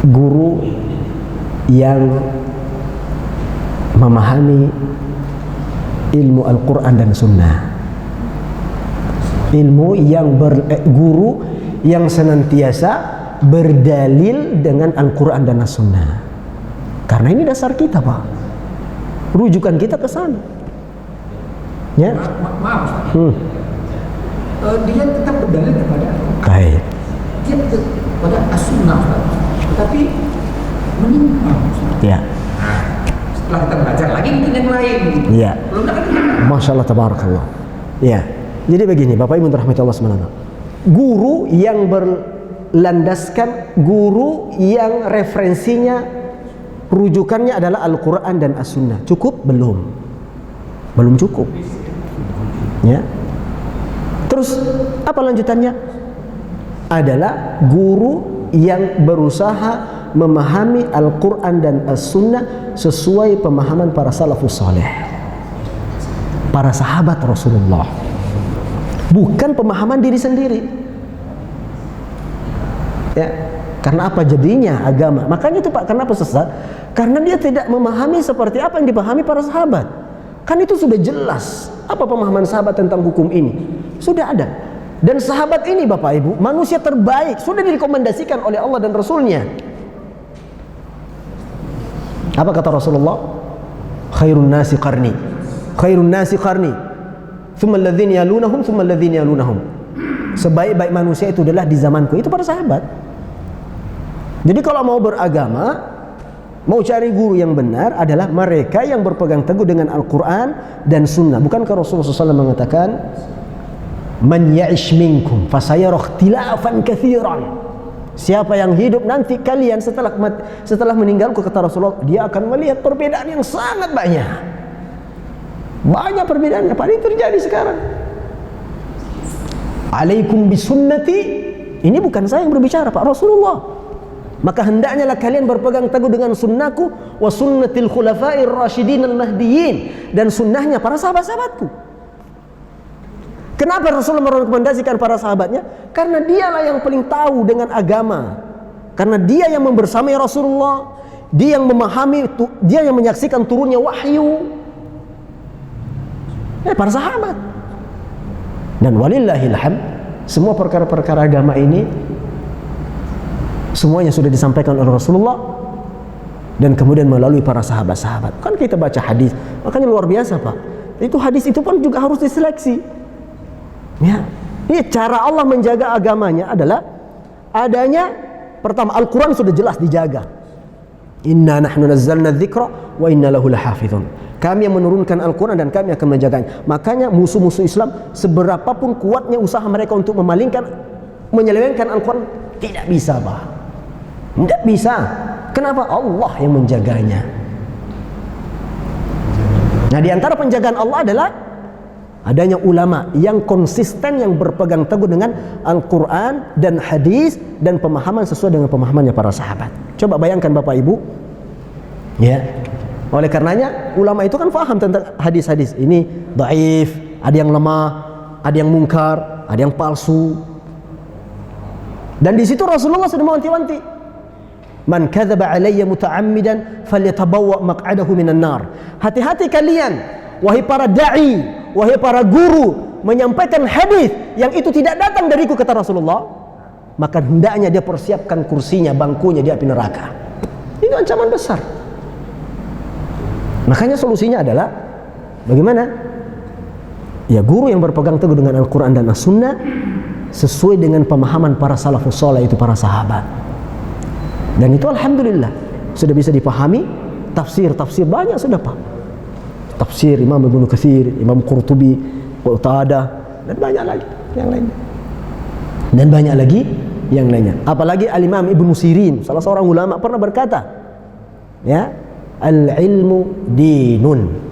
guru yang memahami ilmu Al-Quran dan Sunnah. Guru yang senantiasa berdalil dengan Al-Quran dan As-Sunnah. Karena ini dasar kita, Pak. Rujukan kita ke sana. Ya. Maaf. Dia tetap berdalil kepada baik. Dia kepada As-Sunnah, tetapi menyimpang. Ya. Setelah kita belajar lagi mungkin yang lain. Iya. Belum ada. Masya Allah, tabarakallah. Ya. Jadi begini, Bapak Ibu rahmati Allah SWT. Guru yang berlandaskan, guru yang referensinya, rujukannya adalah Al-Quran dan As-Sunnah. Cukup? Belum. Belum cukup. Ya. Terus apa lanjutannya? Adalah guru yang berusaha memahami Al-Quran dan As-Sunnah sesuai pemahaman para salafus saleh, para sahabat Rasulullah, bukan pemahaman diri sendiri. Ya, karena apa jadinya agama? Makanya itu Pak, kenapa sesat? Karena dia tidak memahami seperti apa yang dipahami para sahabat. Kan itu sudah jelas apa pemahaman sahabat tentang hukum ini. Sudah ada. Dan sahabat ini Bapak Ibu, manusia terbaik, sudah direkomendasikan oleh Allah dan Rasulnya. Apa kata Rasulullah? Khairun nasi qarni. Khairun nasi qarni. Thumma alladhina yalunahum, thumma alladhina yalunahum. Sebaik-baik manusia itu adalah di zamanku. Itu para sahabat. Jadi kalau mau beragama, mau cari guru yang benar adalah mereka yang berpegang teguh dengan Al-Quran dan Sunnah. Bukankah Rasulullah SAW mengatakan, Man ya'ish minkum fasayara ikhtilafan katsiran. Siapa yang hidup nanti kalian setelah meninggalku, kata Rasulullah, dia akan melihat perbedaan yang sangat banyak. Banyak perbedaannya. Apa yang terjadi sekarang? Alaikum bisunnati. Ini bukan saya yang berbicara, Pak, Rasulullah. Maka hendaknya lah kalian berpegang teguh dengan sunnahku wa sunnatil khulafa'ir rasyidin al-mahdiyyin, dan sunnahnya para sahabat-sahabatku. Kenapa Rasulullah merekomendasikan para sahabatnya? Karena dialah yang paling tahu dengan agama. Karena dia yang membersamai Rasulullah, dia yang memahami, dia yang menyaksikan turunnya wahyu. Para sahabat. Dan walillahil hamd, semua perkara-perkara agama ini semuanya sudah disampaikan oleh Rasulullah dan kemudian melalui para sahabat-sahabat. Kan kita baca hadis, makanya luar biasa, Pak. Itu hadis itu pun juga harus diseleksi. Ya, ini cara Allah menjaga agamanya adalah adanya, pertama, Al-Quran sudah jelas dijaga. Inna nahnu nazzalna dzikra wa inna lahu lahafizun. Kami yang menurunkan Al-Quran dan kami akan menjaganya. Makanya musuh-musuh Islam, seberapapun kuatnya usaha mereka untuk menyelewengkan Al-Quran, tidak bisa, Pak. Tidak bisa. Kenapa? Allah yang menjaganya. Nah, di antara penjagaan Allah adalah adanya ulama yang konsisten, yang berpegang teguh dengan Al-Quran dan hadis dan pemahaman sesuai dengan pemahamannya para sahabat. Coba bayangkan Bapak Ibu, ya. Oleh karenanya ulama itu kan paham tentang hadis-hadis ini dhaif, ada yang lemah, ada yang mungkar, ada yang palsu. Dan di situ Rasulullah sudah mewanti-wanti, man kadzaba alayya muta'ammidan falyatabawwa maq'adahu minan nar. Hati-hati kalian, wahai para dai, wahai para guru, menyampaikan hadis yang itu tidak datang dariku, kata Rasulullah, maka hendaknya dia persiapkan kursinya, bangkunya di api neraka. Itu ancaman besar. Makanya solusinya adalah bagaimana? Ya, guru yang berpegang teguh dengan Al-Quran dan As-Sunnah sesuai dengan pemahaman para salafus saleh, itu para sahabat. Dan itu alhamdulillah sudah bisa dipahami. Tafsir banyak sudah, Pak. Tafsir Imam Ibnu Katsir, Imam Qurtubi, Qatadah, dan banyak lagi yang lain. Dan banyak lagi yang lainnya. Apalagi Al-Imam Ibnu Sirin, salah seorang ulama, pernah berkata, ya, al-ilmu dinun.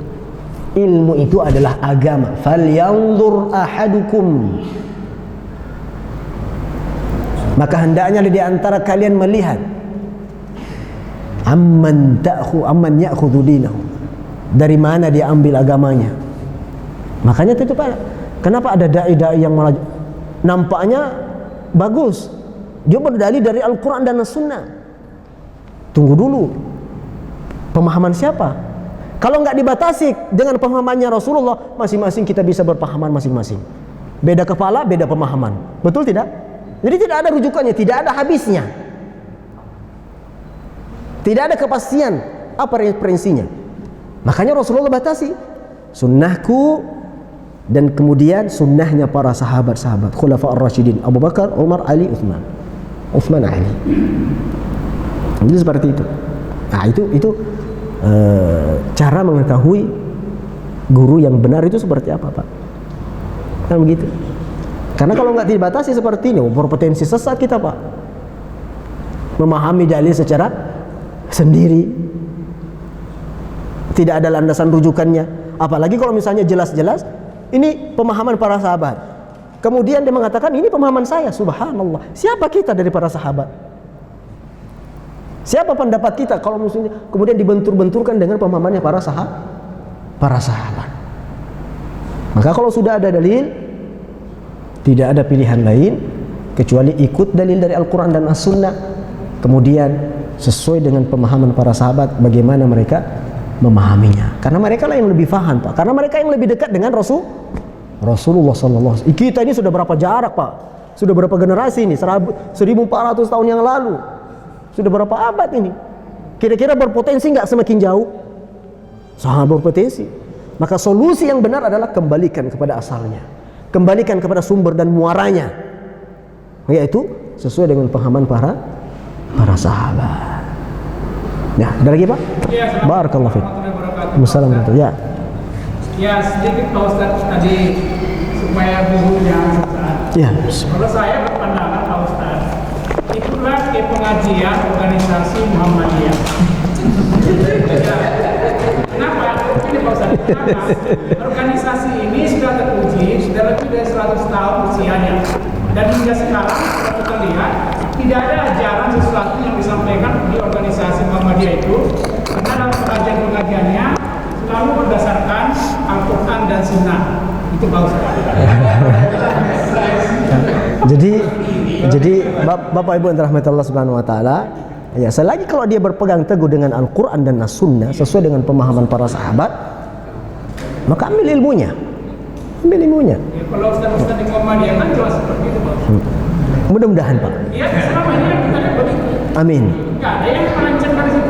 Ilmu itu adalah agama. Falyanzur ahadukum. Maka hendaknya di antara kalian melihat amman ya'khudhu dinahu. Dari mana dia ambil agamanya. Makanya itu Pak, kenapa ada dai-dai yang malah nampaknya bagus, dia berdalil dari Al-Quran dan As-Sunnah. Tunggu dulu, pemahaman siapa? Kalau nggak dibatasi dengan pemahamannya Rasulullah, masing-masing kita bisa berpahaman masing-masing. Beda kepala, beda pemahaman. Betul tidak? Jadi tidak ada rujukannya, tidak ada habisnya, tidak ada kepastian apa referensinya. Makanya Rasulullah batasi sunnahku dan kemudian sunnahnya para sahabat-sahabat Khulafaur Rasyidin, Abu Bakar, Umar, Ali, Utsman, Ali. Jadi seperti itu. Nah, itu cara mengetahui guru yang benar itu seperti apa, Pak? Kan begitu. Karena kalau nggak dibatasi seperti ini, berpotensi sesat kita, Pak. Memahami dalil secara sendiri, tidak ada landasan rujukannya. Apalagi kalau misalnya jelas-jelas ini pemahaman para sahabat, kemudian dia mengatakan ini pemahaman saya. Subhanallah, siapa kita dari para sahabat? Siapa pendapat kita kalau misalnya kemudian dibentur-benturkan dengan pemahamannya para sahabat? Maka kalau sudah ada dalil, tidak ada pilihan lain kecuali ikut dalil dari Al-Quran dan As-Sunnah, kemudian sesuai dengan pemahaman para sahabat bagaimana mereka memahaminya. Karena mereka lah yang lebih faham, Pak. Karena mereka yang lebih dekat dengan Rasulullah SAW. Kita ini sudah berapa jarak, Pak? Sudah berapa generasi ini? 1400 tahun yang lalu. Sudah berapa abad ini? Kira-kira berpotensi nggak semakin jauh? Sangat berpotensi. Maka solusi yang benar adalah kembalikan kepada asalnya, kembalikan kepada sumber dan muaranya, yaitu sesuai dengan pemahaman para sahabat. Ya, ada lagi, Pak? Ya, Barakallahu fiik. Wassalamualaikum. Ya. Ya, sedikit Pak Ustaz tadi supaya gurunya Ustaz. Ya. Kalau saya berpandangan Pak Ustaz, itulah pengajian organisasi Muhammadiyah. Ya. Kenapa? Ini Pak Ustaz. Kenapa? Organisasi ini sudah teruji, sudah lebih dari 100 tahun usianya. Dan hingga sekarang kita lihat tidak ada ajaran sesuatu yang disampaikan di organisasi Muhammadiyah itu, karena dalam pengajian-pengajiannya selalu berdasarkan Al-Quran dan Sunnah. Itu Pak Ustaz. Jadi Bapak Ibu yang dirahmati Allah Subhanahu wa taala, ya, selagi kalau dia berpegang teguh dengan Al-Quran dan As-Sunnah sesuai dengan pemahaman para sahabat, maka ambil ilmunya. Ya, kalau Ustaz-Ustaz di Muhammadiyah kan jelas seperti itu, Pak. Mudah-mudahan, Pak. Iya, selama ini yang kita lihat begitu. Amin. Enggak ada yang merancang dari situ.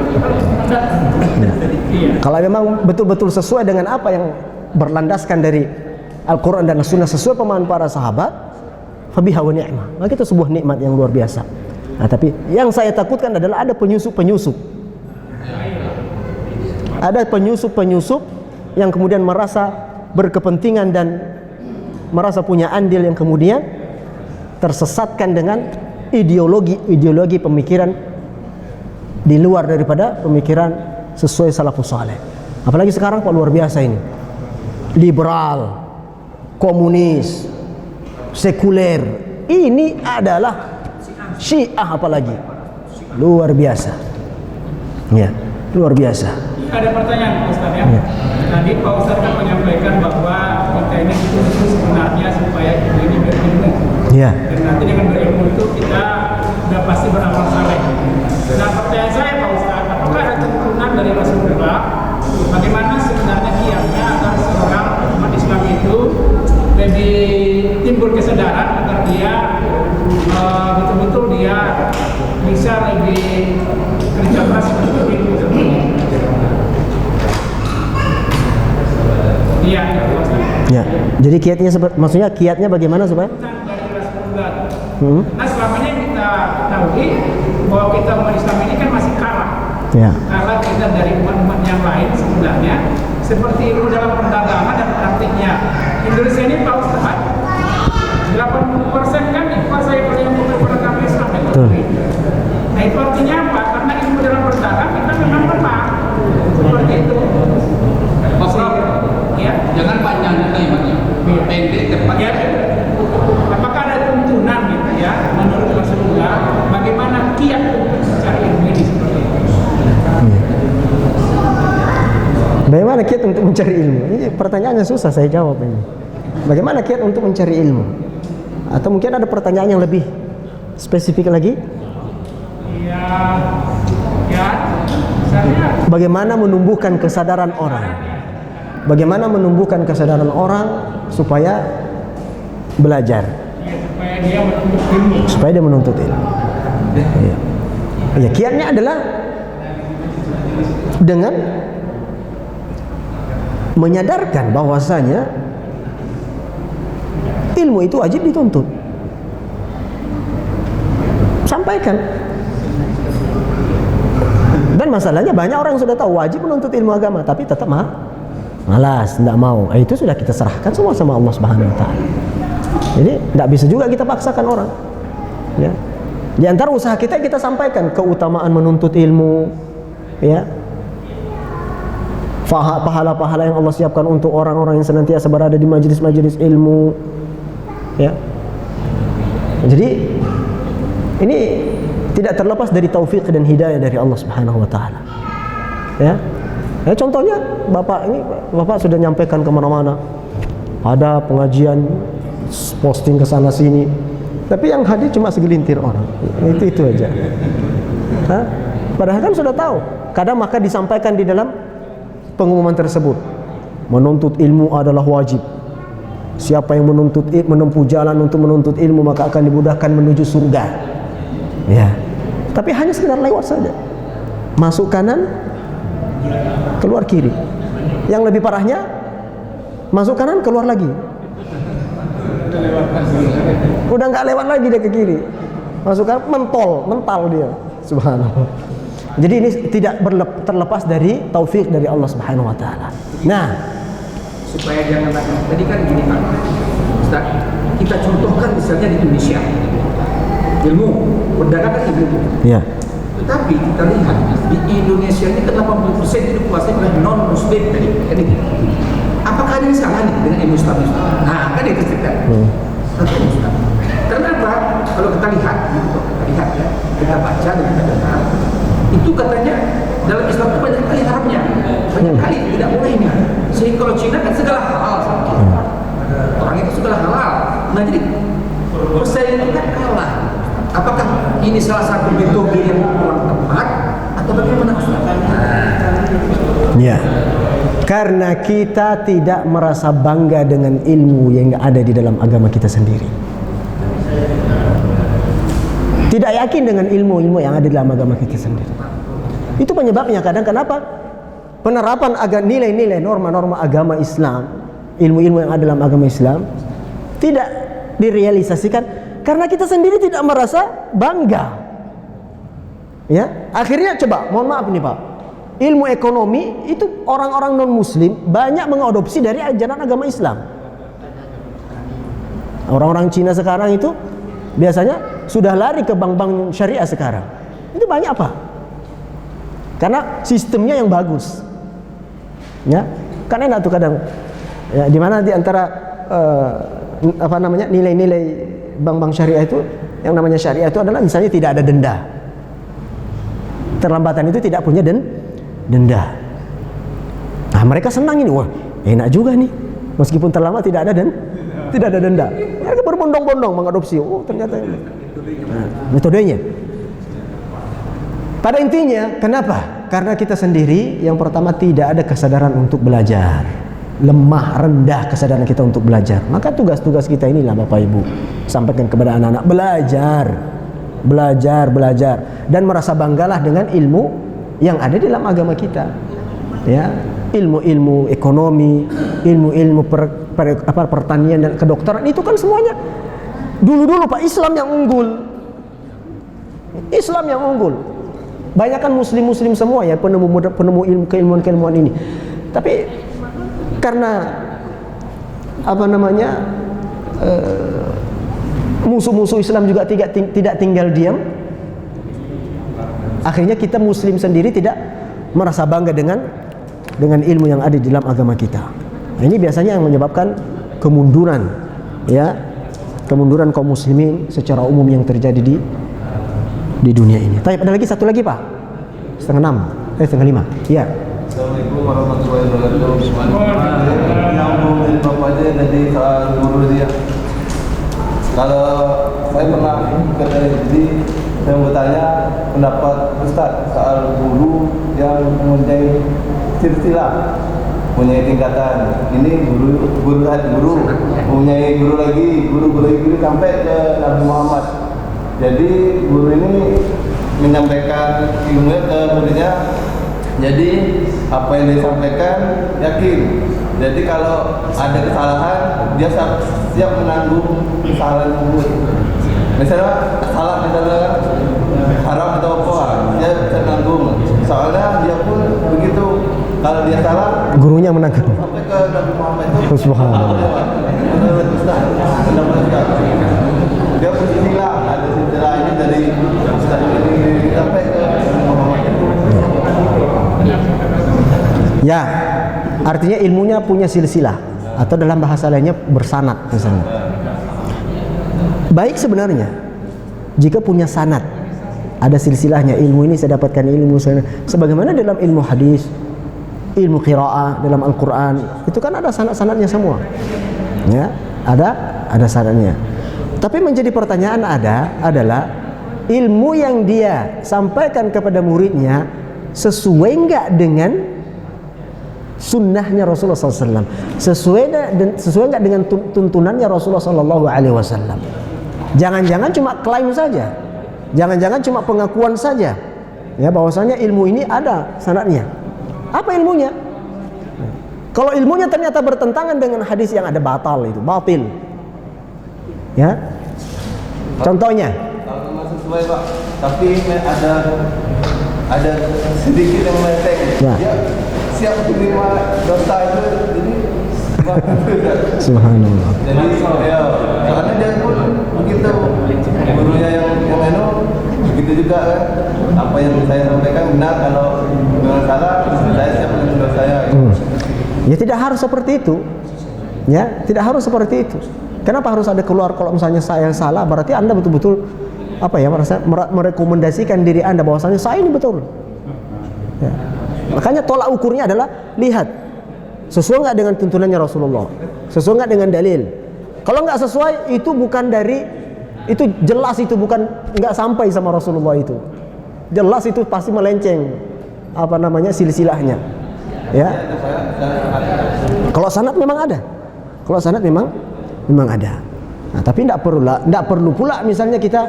Iya. Kalau memang betul-betul sesuai dengan apa yang berlandaskan dari Al-Quran dan As-Sunnah, sesuai pemahaman para sahabat, fabiha wa ni'mah. Maka itu sebuah nikmat yang luar biasa. Nah, tapi yang saya takutkan adalah ada penyusup-penyusup. Ada penyusup-penyusup yang kemudian merasa berkepentingan dan merasa punya andil, yang kemudian tersesatkan dengan ideologi pemikiran di luar daripada pemikiran sesuai salafus saleh. Apalagi sekarang, Pak, luar biasa ini. Liberal, komunis, sekuler. Ini adalah Syiah, apalagi. Luar biasa. Ya, luar biasa. Ada pertanyaan Pak Ustaz ya. Tadi Pak Ustaz kan menyampaikan bahwa kita ini dituntut sebenarnya supaya kita ini berilmu. Ya. Dan nanti dengan berilmu itu kita sudah pasti beramal saleh. Nah, pertanyaan saya Pak Ustaz, apakah ada tuntunan dari Rasulullah bagaimana sebenarnya kiatnya agar seorang umat Islam itu lebih timbul kesadaran agar dia betul-betul dia bisa lebih kerja keras untuk itu. Iya. Ya. Jadi kiatnya maksudnya kiatnya bagaimana supaya? Nah, selama ini kita ketahui bahwa kita umat Islam ini kan masih kalah. Ya. Kalah kita dari umat-umat yang lain sebenarnya, seperti ilmu dalam perdagangan dan praktiknya. Indonesia ini Pak Ustaz, 80% kan dikuasai mencari ilmu? Ini pertanyaannya susah saya jawab ini. Bagaimana kiat untuk mencari ilmu? Atau mungkin ada pertanyaan yang lebih spesifik lagi? Ya, misalnya Bagaimana menumbuhkan kesadaran orang? Bagaimana menumbuhkan kesadaran orang supaya belajar? ya, supaya dia menuntut ilmu. Supaya dia menuntut ilmu. Ya. Ya, kiatnya adalah dengan menyadarkan bahwasanya ilmu itu wajib dituntut. Sampaikan. Dan masalahnya banyak orang yang sudah tahu wajib menuntut ilmu agama, tapi tetap malas, tidak mau. Itu sudah kita serahkan semua sama Allah Subhanahu Wa Taala. Jadi tidak bisa juga kita paksakan orang. Ya. Di antara usaha kita sampaikan keutamaan menuntut ilmu, ya, pahala-pahala yang Allah siapkan untuk orang-orang yang senantiasa berada di majelis-majelis ilmu, ya. Jadi ini tidak terlepas dari taufik dan hidayah dari Allah Subhanahu Wa Taala, ya. Contohnya bapak sudah nyampaikan kemana-mana, ada pengajian, posting ke sana sini, tapi yang hadir cuma segelintir orang. Itu aja. Padahal kan sudah tahu. Kadang maka disampaikan di dalam pengumuman tersebut, menuntut ilmu adalah wajib. Siapa yang menempuh jalan untuk menuntut ilmu maka akan dimudahkan menuju surga. Ya. Tapi hanya sekedar lewat saja. Masuk kanan, keluar kiri. Yang lebih parahnya, masuk kanan, keluar lagi. Udah nggak lewat lagi dia ke kiri. Masuk kanan, mental dia. Subhanallah. Jadi ini tidak terlepas dari taufik dari Allah Subhanahu Wa Taala. Nah, supaya jangan lagi. Tadi kan gini Pak Ustaz, kita contohkan misalnya di Indonesia, ilmu, perdagangan ilmu. ya, Tetapi kita lihat di Indonesia ini kan 80% itu dikuasai oleh non-Muslim tadi. Kan itu. Apakah ada yang salah nih dengan ilmu Islam? Nah, kan itu cerita. Kenapa? Kalau kita lihat, ya, kita baca dan kita dengar, itu katanya dalam Islam itu banyak kali haramnya, banyak kali tidak boleh ini. Sehingga kalau Cina kan segala halal sama kita. Orang itu segala halal. Nah jadi persaingan kan kalah. Apakah ini salah satu metode yang kurang tepat atau bagaimana Ustaz? ya. Karena kita tidak merasa bangga dengan ilmu yang ada di dalam agama kita sendiri. Tidak yakin dengan ilmu-ilmu yang ada di dalam agama kita sendiri. Itu penyebabnya kadang kenapa penerapan nilai-nilai norma-norma agama Islam, ilmu-ilmu yang ada dalam agama Islam tidak direalisasikan karena kita sendiri tidak merasa bangga. Ya, akhirnya coba, mohon maaf nih Pak, ilmu ekonomi itu orang-orang non-Muslim banyak mengadopsi dari ajaran agama Islam. Orang-orang Cina sekarang itu biasanya sudah lari ke bank-bank syariah sekarang. Itu banyak apa? Karena sistemnya yang bagus. Ya, kan enak tuh kadang. Ya, di mana di antara nilai-nilai bank-bank syariah itu, yang namanya syariah itu adalah misalnya tidak ada denda. Terlambatan itu tidak punya denda. Nah, mereka senang ini, wah, enak juga nih. Meskipun terlambat tidak ada denda. Mereka berbondong-bondong mengadopsi. Oh, ternyata ini. Nah, metodenya. Pada intinya, kenapa? Karena kita sendiri yang pertama tidak ada kesadaran untuk belajar. Lemah, rendah kesadaran kita untuk belajar. Maka tugas-tugas kita inilah Bapak Ibu sampaikan kepada anak-anak, belajar dan merasa banggalah dengan ilmu yang ada di dalam agama kita. Ya, ilmu-ilmu ekonomi, ilmu-ilmu pertanian dan kedokteran itu kan semuanya dulu Pak Islam yang unggul. Islam yang unggul. Banyak kan muslim semua ya penemu ilmu keilmuan ini. Tapi karena musuh-musuh Islam juga tidak tinggal diam. Akhirnya kita muslim sendiri tidak merasa bangga dengan ilmu yang ada di dalam agama kita. Nah, ini biasanya yang menyebabkan kemunduran, ya, kemunduran kaum muslimin secara umum yang terjadi di dunia ini. Tapi ada lagi satu lagi Pak, 5:30. Ya, Assalamualaikum warahmatullahi wabarakatuh. Nyambung dari bapaknya dari soal guru dia. Kalau saya pernah jadi saya bertanya pendapat Ustaz soal guru yang mempunyai silsilah, mempunyai tingkatan. Ini guru mempunyai guru lagi sampai ke Nabi Muhammad. Jadi guru ini menyampaikan ilmunya ke muridnya. Jadi apa yang dia sampaikan yakin. Jadi kalau ada kesalahan dia siap menanggung kesalahan tersebut. Misalnya salah haram atau apa, dia bisa menanggung. Soalnya dia pun begitu. Kalau dia salah, gurunya menanggung. Sampai ke Nabi Muhammad itu. Subhanallah. Menurut Ustaz, dia bersilsilah, ada silsilah ini dari Ustaz ini sampai ke Muhammad. Ya, artinya ilmunya punya silsilah atau dalam bahasa lainnya bersanad misalnya. Baik sebenarnya jika punya sanad, ada silsilahnya, ilmu ini saya dapatkan ilmu saya. Sebagaimana dalam ilmu hadis, ilmu qiraah dalam Al-Qur'an, itu kan ada sanad-sanadnya semua. Ya, ada sanadnya. Tapi menjadi pertanyaan adalah ilmu yang dia sampaikan kepada muridnya sesuai enggak dengan sunnahnya Rasulullah SAW, sesuai enggak dengan tuntunannya Rasulullah SAW. Jangan-jangan cuma klaim saja, jangan-jangan cuma pengakuan saja, ya bahwasanya ilmu ini ada sanadnya. Apa ilmunya? Kalau ilmunya ternyata bertentangan dengan hadis yang ada batil, ya. Contohnya? Kalau sesuai Pak, tapi ada sedikit yang melenceng. Ya. Dia siap menerima dosa itu, jadi Subhanallah. jadi ya, soalnya dia pun begitu, gurunya yang begitu juga kan. Apa yang saya sampaikan benar, kalau memang salah, saya siap menerima dosa saya. Ya tidak harus seperti itu. Ya, tidak harus seperti itu. Kenapa harus ada keluar kalau misalnya saya yang salah? Berarti Anda betul-betul merekomendasikan diri Anda bahwasanya saya ini betul. Ya. Makanya tolak ukurnya adalah lihat sesuai nggak dengan tuntunannya Rasulullah, sesuai nggak dengan dalil. Kalau nggak sesuai, itu bukan dari, itu jelas itu bukan, nggak sampai sama Rasulullah itu. Jelas itu pasti melenceng silsilahnya. Ya. Kalau sanad memang ada. Kalau sanad memang ada. Nah, tapi tidak perlu pula misalnya kita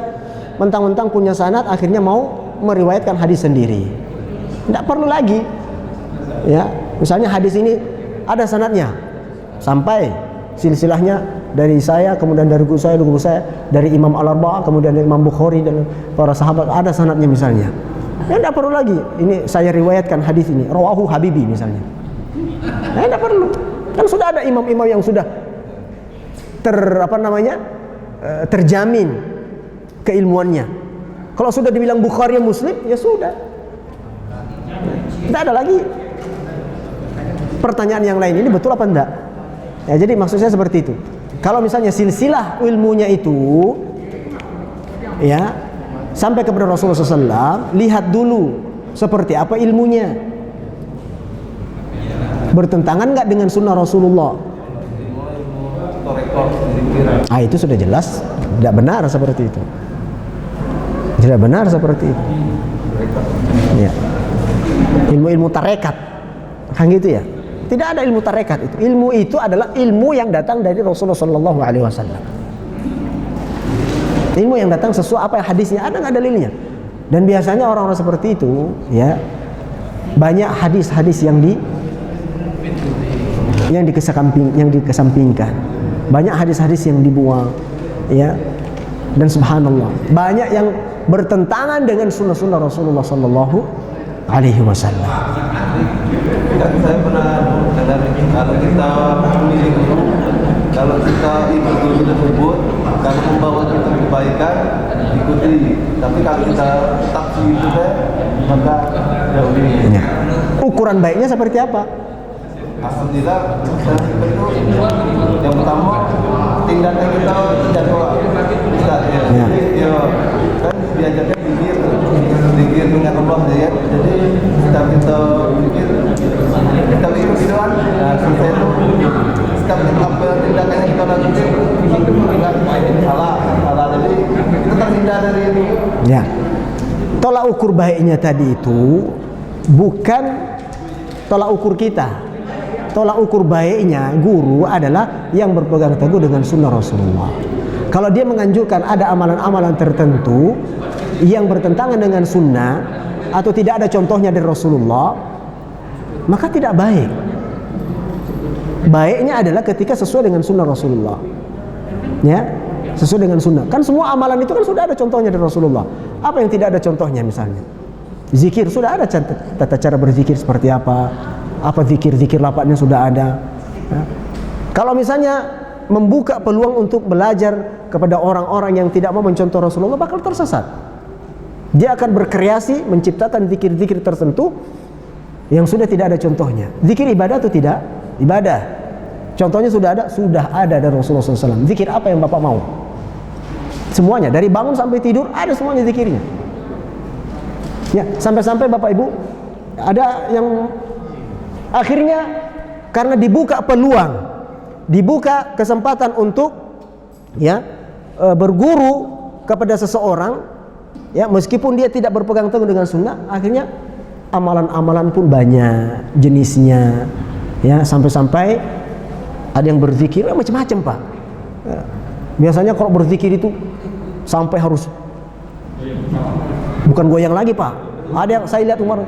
mentang-mentang punya sanad akhirnya mau meriwayatkan hadis sendiri. Tidak perlu lagi. Ya, misalnya hadis ini ada sanadnya sampai silsilahnya dari saya, kemudian dari guru saya, dari Imam Al-Arba'ah, kemudian dari Imam Bukhari dan para sahabat, ada sanadnya misalnya. Ya tidak perlu lagi. Ini saya riwayatkan hadis ini, rawahu Habibi misalnya. Nah, tidak perlu. Kan sudah ada imam-imam yang sudah terjamin keilmuannya. Kalau sudah dibilang Bukhari Muslim, ya sudah. Tidak ada lagi pertanyaan yang lain, ini betul apa enggak? Ya, jadi maksud saya seperti itu. Kalau misalnya silsilah ilmunya itu ya sampai kepada Rasulullah SAW, lihat dulu seperti apa ilmunya. Bertentangan enggak dengan sunnah Rasulullah? Itu sudah jelas tidak benar seperti itu. Tidak benar seperti itu. Ya. Ilmu-ilmu tarekat kan gitu ya. Tidak ada ilmu tarekat itu. Ilmu itu adalah ilmu yang datang dari Rasulullah SAW. Ilmu yang datang sesuai apa yang hadisnya ada, nggak dalilnya. Dan biasanya orang-orang seperti itu, ya banyak hadis-hadis yang dikesampingkan, banyak hadis-hadis yang dibuang, ya. Dan subhanallah, banyak yang bertentangan dengan sunnah-sunnah Rasulullah Sallallahu Alaihi Wasallam. Kan saya pernah dengar kalau kita memilih guru, kalau kita ikut guru tersebut, kalau membawa kita kebaikan, ikuti. Tapi kalau kita tetap itu maka jauhi. Ya. Ukuran baiknya seperti apa? Alhamdulillah, yang pertama tindakan kita terjadwal. Kan diajarkan bibir. berzikir dengan Allah ya. Jadi setiap kita berzikir, kita berzikir gituan. Nah, selesai itu setiap apa tindakan yang kita lakukan kita salah. Jadi kita terhindar dari itu. Ya. Tolak ukur baiknya tadi itu bukan tolak ukur kita. Tolak ukur baiknya guru adalah yang berpegang teguh dengan sunnah Rasulullah. Kalau dia menganjurkan ada amalan-amalan tertentu yang bertentangan dengan sunnah atau tidak ada contohnya dari Rasulullah, maka tidak baik. Baiknya adalah ketika sesuai dengan sunnah Rasulullah. Ya, sesuai dengan sunnah. Kan semua amalan itu kan sudah ada contohnya dari Rasulullah. Apa yang tidak ada contohnya misalnya? Zikir, sudah ada tata cara berzikir seperti apa. Apa zikir-zikir lapaknya sudah ada. Ya. Kalau misalnya membuka peluang untuk belajar kepada orang-orang yang tidak mau mencontoh Rasulullah, bakal tersesat. Dia akan berkreasi menciptakan zikir-zikir tertentu yang sudah tidak ada contohnya. Zikir ibadah atau tidak? Ibadah. Contohnya sudah ada dari Rasulullah SAW. Zikir apa yang Bapak mau? Semuanya, dari bangun sampai tidur ada semuanya zikirnya. Ya, sampai-sampai Bapak Ibu ada yang akhirnya karena dibuka peluang, dibuka kesempatan untuk ya berguru kepada seseorang, ya meskipun dia tidak berpegang teguh dengan sunnah, akhirnya amalan-amalan pun banyak jenisnya, ya sampai-sampai ada yang berzikir macam-macam Pak. Ya, biasanya kalau berzikir itu sampai harus bukan goyang lagi Pak. Ada yang saya lihat Umar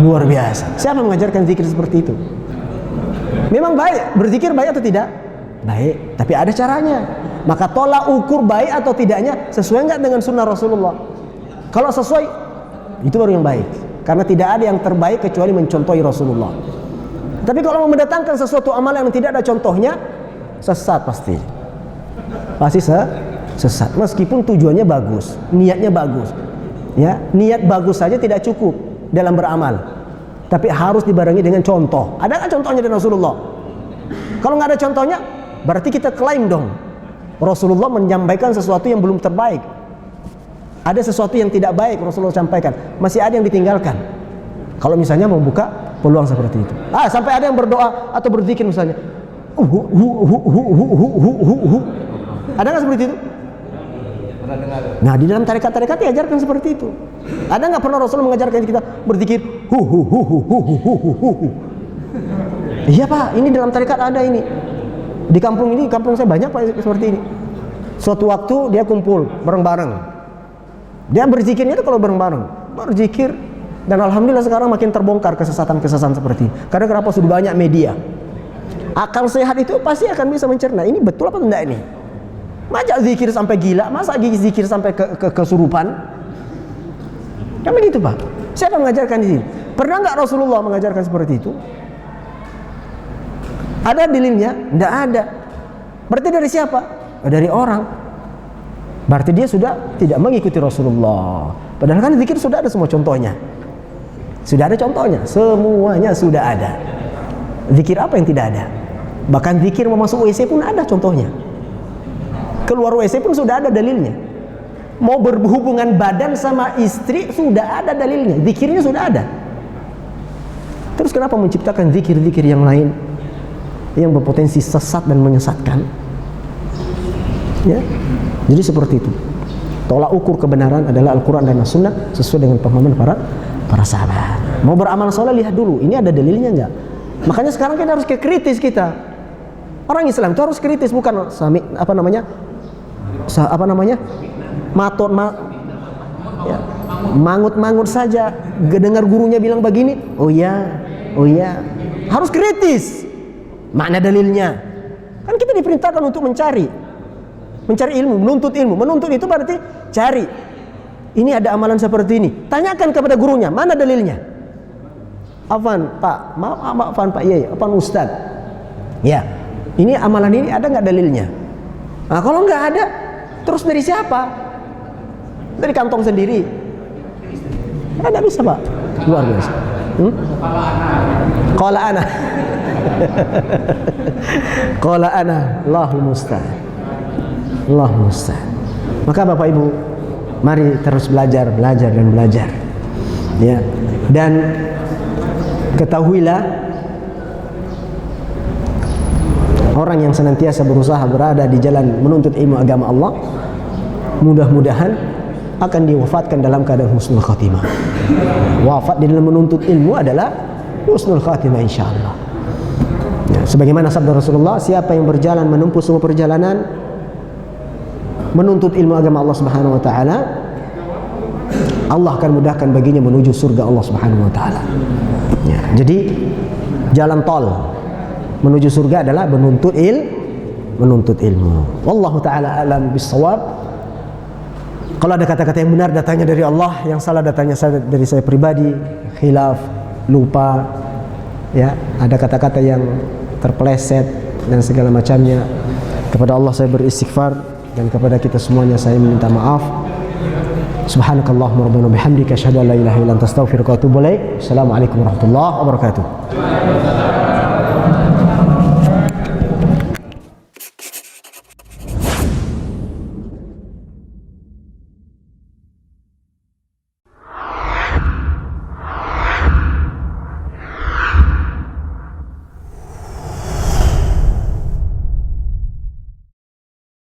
luar biasa. Siapa mengajarkan zikir seperti itu? Memang baik, berzikir baik atau tidak? Baik, tapi ada caranya. Maka tolak ukur baik atau tidaknya sesuai enggak dengan sunnah Rasulullah. Kalau sesuai, itu baru yang baik. Karena tidak ada yang terbaik kecuali mencontohi Rasulullah. Tapi kalau mau mendatangkan sesuatu amalan yang tidak ada contohnya, sesat pasti. Pasti sesat. Meskipun tujuannya bagus, niatnya bagus. Ya, niat bagus saja tidak cukup dalam beramal. Tapi harus dibarengi dengan contoh. Ada nggak contohnya dari Rasulullah? Kalau nggak ada contohnya, berarti kita klaim dong Rasulullah menyampaikan sesuatu yang belum terbaik. Ada sesuatu yang tidak baik Rasulullah sampaikan, masih ada yang ditinggalkan. Kalau misalnya membuka peluang seperti itu. Sampai ada yang berdoa atau berzikir misalnya. Ada nggak seperti itu? Nah, di dalam tarekat-tarekat diajarkan seperti itu. Ada nggak pernah Rasul mengajarkan kita berzikir Iya Pak, ini dalam tarekat ada ini. Di kampung ini, kampung saya banyak Pak seperti ini. Suatu waktu dia kumpul bareng-bareng. Dia berzikirnya itu kalau bareng-bareng, berzikir, dan alhamdulillah sekarang makin terbongkar kesesatan-kesesatan seperti ini. Karena kenapa? Sudah banyak media. Akal sehat itu pasti akan bisa mencerna ini betul apa tidak ini. Masa zikir sampai gila, masa zikir sampai kesurupan? Kan begitu Pak. Siapa mengajarkan di sini? Pernah nggak Rasulullah mengajarkan seperti itu? Ada dalilnya? Tidak ada. Berarti dari siapa? Dari orang. Berarti dia sudah tidak mengikuti Rasulullah. Padahal kan zikir sudah ada semua contohnya. Sudah ada contohnya, semuanya sudah ada. Zikir apa yang tidak ada? Bahkan zikir mau masuk WC pun ada contohnya. Keluar WC pun sudah ada dalilnya. Mau berhubungan badan sama istri sudah ada dalilnya. Zikirnya sudah ada. Terus kenapa menciptakan zikir-zikir yang lain yang berpotensi sesat dan menyesatkan? Ya. Jadi seperti itu. Tolak ukur kebenaran adalah Al-Quran dan As-Sunnah sesuai dengan pemahaman para sahabat. Mau beramal soleh lihat dulu, ini ada dalilnya enggak? Makanya sekarang kita harus kritis kita. Orang Islam itu harus kritis, bukan mangut-mangut saja. Dengar gurunya bilang begini, oh ya, harus kritis. Mana dalilnya? Kan kita diperintahkan untuk mencari ilmu, menuntut ilmu. Menuntut itu berarti cari. Ini ada amalan seperti ini. Tanyakan kepada gurunya, mana dalilnya? Afan Pak Yai, Afan Ustaz. Ya, ini amalan ini ada nggak dalilnya? Nah, kalau nggak ada, terus dari siapa? Dari kantong sendiri. Ada bisa Pak, luar biasa. Qala ana Allahul musta'an. Maka Bapak Ibu, Mari terus belajar dan belajar. Ya. Dan ketahuilah, orang yang senantiasa berusaha berada di jalan menuntut ilmu agama Allah, mudah-mudahan akan diwafatkan dalam keadaan husnul khatimah. Wafat di dalam menuntut ilmu adalah husnul khatimah insyaallah. Ya, sebagaimana sabda Rasulullah, siapa yang berjalan menempuh semua perjalanan menuntut ilmu agama Allah Subhanahu wa taala, Allah akan mudahkan baginya menuju surga Allah Subhanahu wa taala. Ya, jadi jalan tol menuju surga adalah menuntut ilmu. Wallahu taala alam bissawab. Kalau ada kata-kata yang benar datangnya dari Allah, yang salah datangnya dari saya pribadi, khilaf, lupa, ya, ada kata-kata yang terpeleset dan segala macamnya. Kepada Allah saya beristighfar, dan kepada kita semuanya saya minta maaf. Subhanakallahumma rabbana bihamdika asyhadu an la ilaha illa anta astaghfiruka wa atubu ilaik. Assalamualaikum warahmatullahi wabarakatuh.